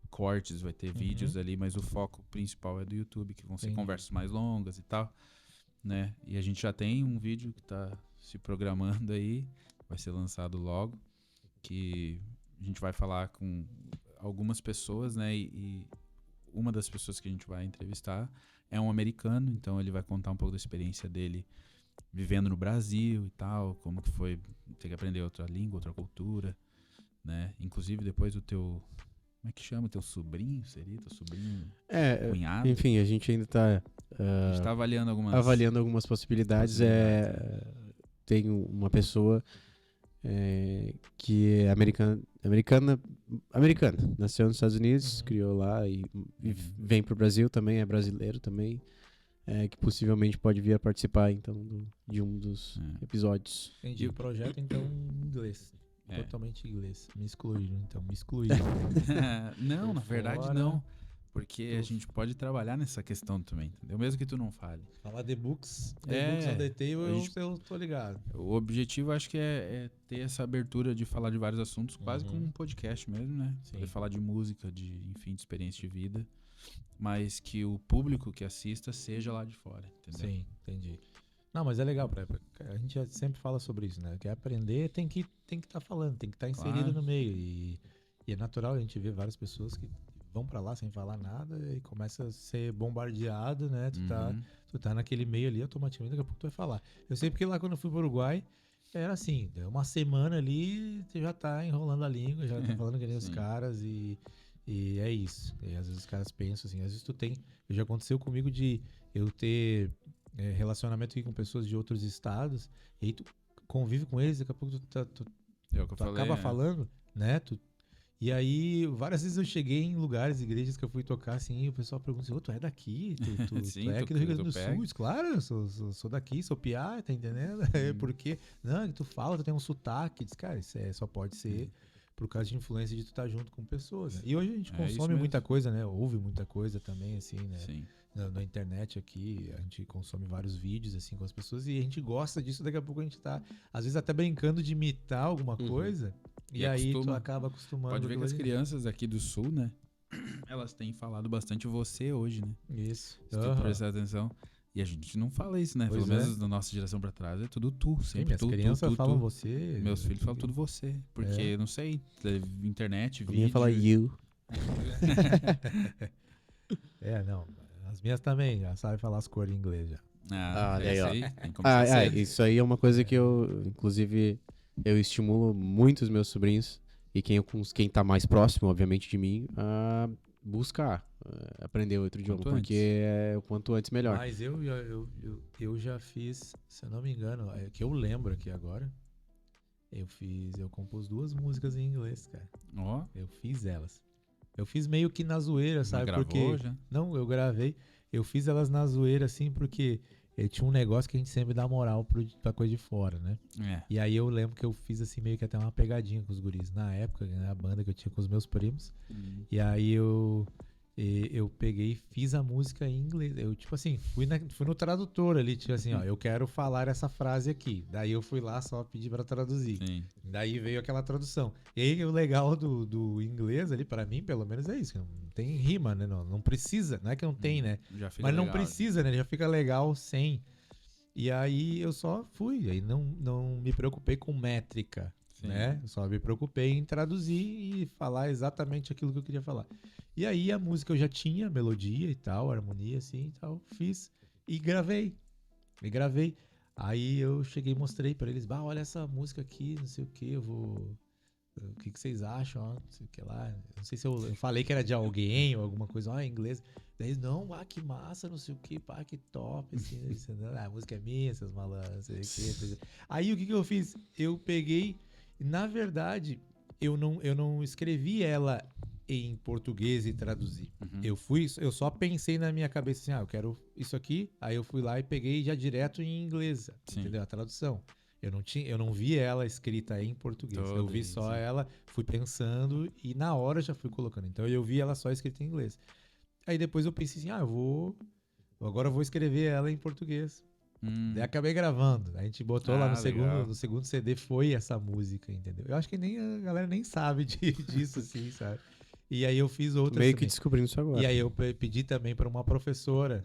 cortes, vai ter vídeos ali, mas o foco principal é do YouTube, que vão ser conversas mais longas e tal, né? E a gente já tem um vídeo que tá se programando aí, vai ser lançado logo, que a gente vai falar com algumas pessoas, né? E uma das pessoas que a gente vai entrevistar é um americano, então ele vai contar um pouco da experiência dele vivendo no Brasil e tal, como que foi ter que aprender outra língua, outra cultura, né? Inclusive depois o teu... Como é que chama? Teu sobrinho? Seria teu sobrinho? Cunhado? Enfim, a gente ainda tá... a gente tá avaliando algumas possibilidades. Tem uma pessoa que é americana, nasceu nos Estados Unidos, criou lá e vem pro Brasil também, é brasileiro também, que possivelmente pode vir a participar então de um dos episódios. Entendi. O projeto então em inglês. Totalmente inglês. Me excluíram, então. Me excluíram. Não, na verdade não. Porque a gente pode trabalhar nessa questão também, entendeu? Mesmo que tu não fale. Falar The Books on the Table, eu tô ligado. O objetivo, acho que é ter essa abertura de falar de vários assuntos, quase como um podcast mesmo, né? Poder falar de música, enfim, de experiência de vida. Mas que o público que assista seja lá de fora, entendeu? Sim, entendi. Não, mas é legal. A gente sempre fala sobre isso, né? Quer aprender, tem que estar falando, tem que estar inserido Claro. no meio. E é natural a gente ver várias pessoas que vão pra lá sem falar nada e começa a ser bombardeado, né? Uhum. Tu tá naquele meio ali, automaticamente, daqui a pouco tu vai falar. Eu sei porque lá quando eu fui pro Uruguai, era assim, deu uma semana ali, tu já tá enrolando a língua, já tá falando que nem os Sim. caras e é isso. E às vezes os caras pensam assim, às vezes já aconteceu comigo de eu ter relacionamento aqui com pessoas de outros estados, e aí tu convive com eles, daqui a pouco É o que eu tu falei. acaba falando, né? E aí, várias vezes eu cheguei em lugares, igrejas que eu fui tocar, assim, e o pessoal pergunta assim, ô, tu é daqui? Tu Sim, é tu- aqui do Rio Grande tu do pega. Sul? Isso, claro, eu sou daqui, sou piá, tá entendendo? Por quê? Não, é que tu fala, tu tem um sotaque. Diz, cara, isso só pode ser por causa de influência de tu estar junto com pessoas, né? E hoje a gente É isso consome muita mesmo. coisa, né? Ouve muita coisa também, assim, né? Sim. Na internet aqui, a gente consome vários vídeos, assim, com as pessoas e a gente gosta disso, daqui a pouco a gente tá, às vezes, até brincando de imitar alguma coisa, e E aí tu acostuma. acaba acostumando Pode com ver que aquilo as ali. crianças aqui do sul, né? Elas têm falado bastante você hoje, né? Isso. Se tu prestar atenção. E a gente não fala isso, né? Pois Pelo é. menos da nossa geração pra trás é tudo tu. Sim, Sempre minhas tu, crianças falam você. Meus filhos falam tudo você. Porque, não sei, internet, Eu vídeo. ia falar you. Não. As minhas também já sabem falar as cores em inglês já. Ah, Olha é aí, isso ó. aí. Tem que começar cedo. Isso aí é uma coisa que eu, inclusive, eu estimulo muito os meus sobrinhos e quem tá mais próximo, obviamente, de mim, a buscar aprender outro idioma, Quanto porque é o quanto antes melhor. Mas eu já fiz, se eu não me engano, é que eu lembro aqui agora, eu compus 2 músicas em inglês, cara. Ó, Eu fiz elas. Eu fiz meio que na zoeira, mas sabe? gravou Porque. já? Não, eu gravei. Eu fiz elas na zoeira, assim, porque tinha um negócio que a gente sempre dá moral pra coisa de fora, né? É. E aí eu lembro que eu fiz, assim, meio que até uma pegadinha com os guris. Na época, né, a banda que eu tinha com os meus primos. E aí eu peguei e fiz a música em inglês. Eu, tipo assim, fui no tradutor ali, tipo assim, ó, eu quero falar essa frase aqui. Daí eu fui lá só pedir pra traduzir. Sim. Daí veio aquela tradução. E aí o legal do inglês ali, pra mim, pelo menos é isso. Não tem rima, né? Não precisa. Não é que não tem, né? Já fica Mas não legal, precisa, né? Já fica legal sem. E aí eu só fui. Aí não me preocupei com métrica, Sim. né? Eu só me preocupei em traduzir e falar exatamente aquilo que eu queria falar. E aí a música eu já tinha, melodia e tal, harmonia assim e tal. Fiz e gravei. Aí eu cheguei e mostrei pra eles, olha essa música aqui, não sei o que, o que vocês acham, ó, não sei o que lá. Não sei se eu falei que era de alguém ou alguma coisa, em inglês. Daí eles, não, que massa, não sei o que, que top, assim, a música é minha, seus malandros, não sei o que. Aí o que eu fiz? Eu peguei, na verdade, eu não escrevi ela em português e traduzi. Eu só pensei na minha cabeça assim, eu quero isso aqui. Aí eu fui lá e peguei já direto em inglês, entendeu? A tradução. Eu não vi ela escrita em português. Eu vi só ela, fui pensando e na hora já fui colocando. Então eu vi ela só escrita em inglês. Aí depois eu pensei assim, agora eu vou escrever ela em português. Daí acabei gravando. A gente botou lá no segundo CD, foi essa música, entendeu? Eu acho que nem a galera nem sabe disso, assim, sabe? E aí eu fiz outras Meio também. que descobrindo isso agora. E aí eu pedi também pra uma professora,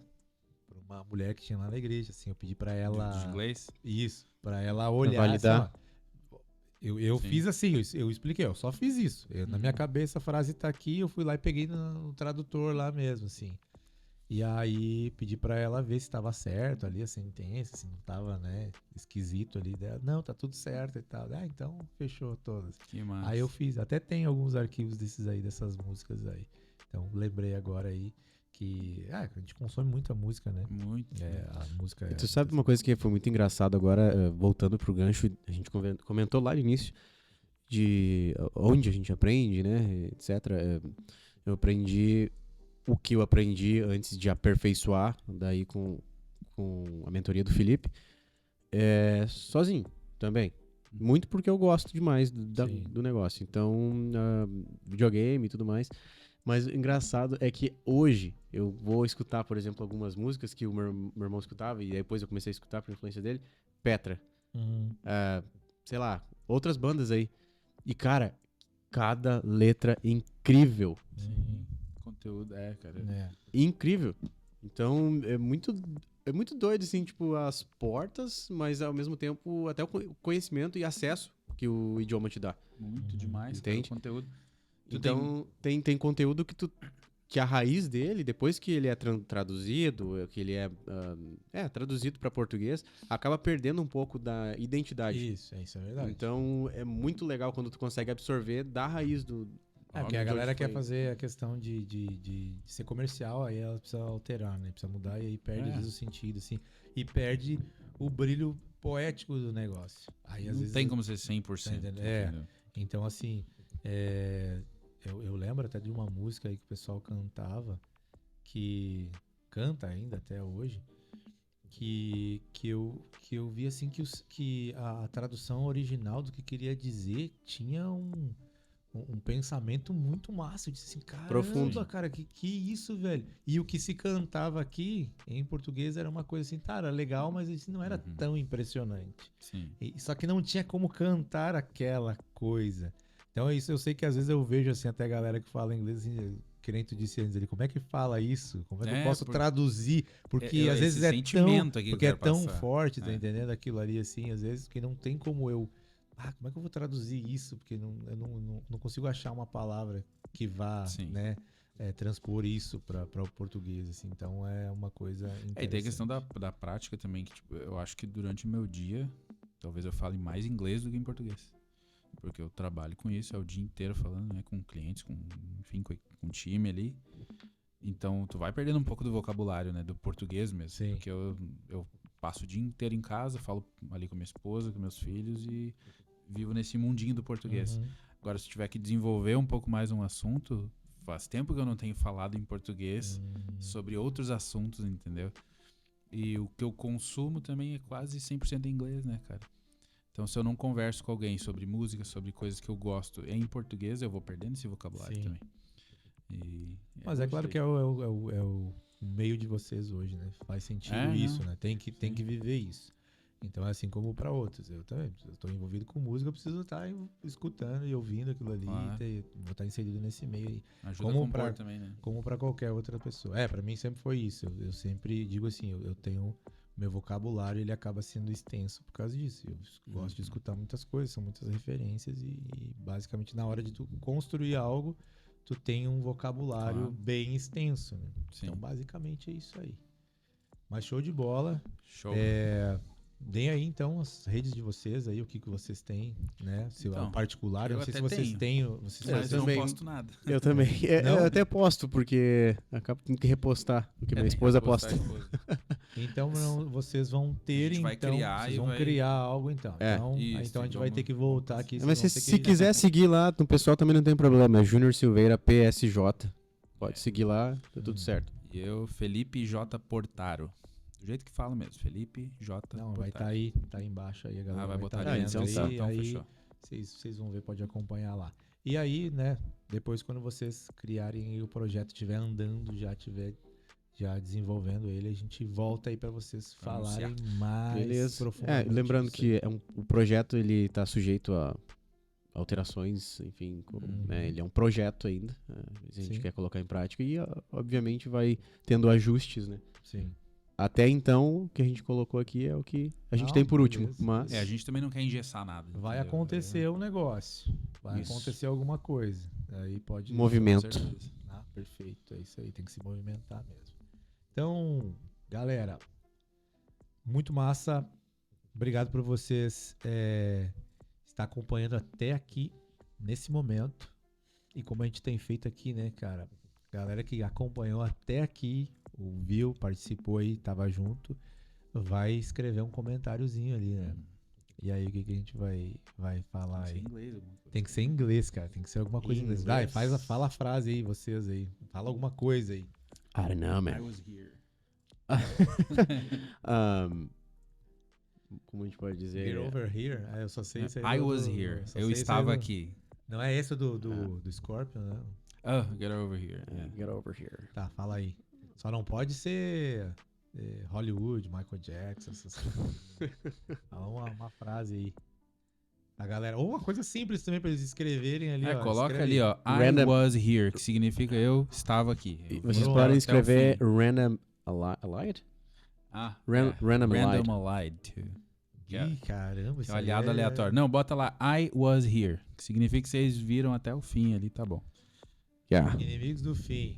pra uma mulher que tinha lá na igreja, assim, eu pedi pra ela... De inglês? Isso, pra ela olhar, validar. assim, eu fiz assim, eu expliquei, eu só fiz isso. Na minha Uhum. cabeça a frase tá aqui, eu fui lá e peguei no tradutor lá mesmo, assim. E aí pedi pra ela ver se tava certo ali a sentença, se não tava, né, esquisito ali dela. Não, tá tudo certo e tal. Então fechou todas. Que massa. Aí eu fiz, até tem alguns arquivos dessas músicas aí. Então lembrei agora aí que a gente consome muita música, né? Muito. A música E tu sabe uma coisa que foi muito engraçado agora, voltando pro gancho, a gente comentou lá no início de onde a gente aprende, né, etc. Eu aprendi o que eu aprendi antes de aperfeiçoar, daí com a mentoria do Felipe, sozinho também. Muito porque eu gosto demais do negócio. Então, videogame e tudo mais. Mas o engraçado é que hoje eu vou escutar, por exemplo, algumas músicas que o meu irmão escutava e depois eu comecei a escutar por influência dele. Petra. Sei lá, outras bandas aí. E, cara, cada letra incrível. Sim. Conteúdo, cara. Incrível. Então, é muito doido, assim, tipo, as portas, mas ao mesmo tempo até o conhecimento e acesso que o idioma te dá. Muito demais, cara, o Entende? conteúdo. Tu Então, tem conteúdo que a raiz dele, depois que ele é traduzido, que ele é traduzido para português, acaba perdendo um pouco da identidade. Isso é verdade. Então, é muito legal quando tu consegue absorver da raiz do... Porque de a onde galera quer foi. fazer a questão de ser comercial, aí ela precisa alterar, né? Precisa mudar e aí perde às vezes o sentido, assim. E perde o brilho poético do negócio. Aí às não vezes. tem como ser 100%. Tá entendendo? É. entendeu? Então, assim, eu lembro até de uma música aí que o pessoal cantava, que canta ainda até hoje, que eu vi assim que a tradução original do que queria dizer tinha um pensamento muito massa. Eu disse assim, caramba, Profundo. cara, que isso, velho? E o que se cantava aqui, em português, era uma coisa assim, tá, era legal, mas isso não era tão impressionante. Sim. Só que não tinha como cantar aquela coisa. Então é isso, eu sei que às vezes eu vejo assim, até a galera que fala inglês, assim, que nem tu disse antes ali, como é que fala isso? Como é que eu posso traduzir? Porque às vezes sentimento aqui que porque eu é quero tão passar. forte, tá entendendo? Aquilo ali assim, às vezes que não tem como eu... como é que eu vou traduzir isso? Porque eu não consigo achar uma palavra que vá, Sim. né, transpor isso para o português, assim. Então é uma coisa interessante. E tem a questão da prática também, que tipo, eu acho que durante o meu dia, talvez eu fale mais inglês do que em português. Porque eu trabalho com isso, é o dia inteiro falando, né, com clientes, enfim, com time ali. Então, tu vai perdendo um pouco do vocabulário, né, do português mesmo. Sim. Porque eu passo o dia inteiro em casa, falo ali com minha esposa, com meus filhos e vivo nesse mundinho do português. Uhum. Agora, se tiver que desenvolver um pouco mais um assunto, faz tempo que eu não tenho falado em português sobre outros assuntos, entendeu? E o que eu consumo também é quase 100% em inglês, né, cara? Então, se eu não converso com alguém sobre música, sobre coisas que eu gosto em português, eu vou perdendo esse vocabulário Sim. também. Mas é claro que é o meio de vocês hoje, né? Faz sentido isso, né? Tem que viver isso. Então é assim como para outros. Eu também estou envolvido com música, eu preciso estar escutando e ouvindo aquilo ali. Claro. Vou estar inserido nesse meio aí. Ajuda a compor também, né? Como para qualquer outra pessoa. Para mim sempre foi isso. Eu sempre digo assim, eu tenho... Meu vocabulário, ele acaba sendo extenso por causa disso. Eu gosto de escutar muitas coisas, são muitas referências e basicamente na hora de tu construir algo, tu tem um vocabulário bem extenso, né? Sim. Então, basicamente é isso aí. Mas show de bola. Show. Deem aí, então, as redes de vocês aí, o que vocês têm, né? Se Então, particular, eu não sei se até vocês tenho. têm... Mas eu não também. posto nada. Eu também. Não? Eu até posto, porque acabo tendo que repostar o que minha esposa posta. Então, vocês vão ter, A gente vai então, criar vocês e vão vai- criar algo, então. Isso, Então a gente vamos- vai ter que voltar aqui. Mas vocês se vão ter que- quiser seguir lá, o pessoal também não tem problema. É Júnior Silveira PSJ. Pode seguir lá, tá tudo certo. E eu, Felipe J. Portaro. Do jeito que fala mesmo, Felipe J. Não, Portaro. vai estar aí, tá aí embaixo aí, a galera vai botar tá ali. vendo então aí, tá. Então aí fechou. vocês vão ver, pode acompanhar lá. E aí, né, depois quando vocês criarem aí o projeto, estiver andando, já desenvolvendo ele, a gente volta aí para vocês falarem mais Beleza. profundamente. Lembrando disso aí. que o projeto ele tá sujeito a alterações, enfim, né, ele é um projeto ainda. A gente Sim. quer colocar em prática e, obviamente, vai tendo ajustes, né? Sim. Até então, o que a gente colocou aqui é o que a gente Não, tem por último. beleza. Mas A gente também não quer engessar nada. Vai entendeu? acontecer um negócio. Vai Isso. acontecer alguma coisa. Aí pode... movimento. Com certeza. Perfeito, é isso aí, tem que se movimentar mesmo. Então, galera, muito massa. Obrigado por vocês estar acompanhando até aqui, nesse momento. E como a gente tem feito aqui, né, cara? Galera que acompanhou até aqui, ouviu, participou aí, tava junto, vai escrever um comentáriozinho ali, né? E aí, o que a gente vai falar Tem que ser aí? em inglês, alguma coisa. Tem que ser em inglês, cara. Tem que ser alguma coisa em inglês. Vai, fala a frase aí, vocês aí. Fala alguma coisa aí. I don't know, I man. was here. Como a gente pode dizer? Get over here. Eu só sei isso aí. I was here. só Eu sei isso estava aí aqui. Não é esse do Scorpion, né? Get over here. Get over here. Tá, fala aí. Só não pode ser Hollywood, Michael Jackson, essas coisas. Fala uma frase aí. A galera. Ou uma coisa simples também pra eles escreverem ali, ó. Coloca Escreve. ali, ó. Random- I was here, que significa eu estava aqui. Eu Vocês vim podem até o escrever fim. random allied? Random Allied 2. Ih, caramba, Que é um aliado aleatório. Não, bota lá I was here. Que significa que vocês viram até o fim ali, tá bom. Yeah. Inimigos do fim.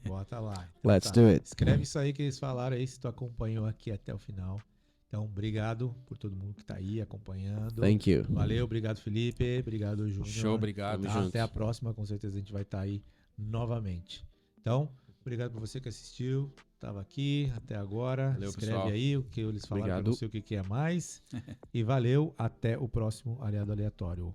Bota lá. Let's do it. Escreve isso aí que eles falaram aí, se tu acompanhou aqui até o final. Então, obrigado por todo mundo que tá aí acompanhando. Thank you. Valeu, obrigado, Felipe. Obrigado, Júnior. Show, obrigado. Tamo junto. Até a próxima, com certeza a gente vai estar aí novamente. Então, obrigado por você que assistiu, estava aqui até agora. Valeu, Escreve pessoal. aí o que eles falaram, que eu Obrigado. não sei o que é mais. E valeu, até o próximo Aliado Aleatório.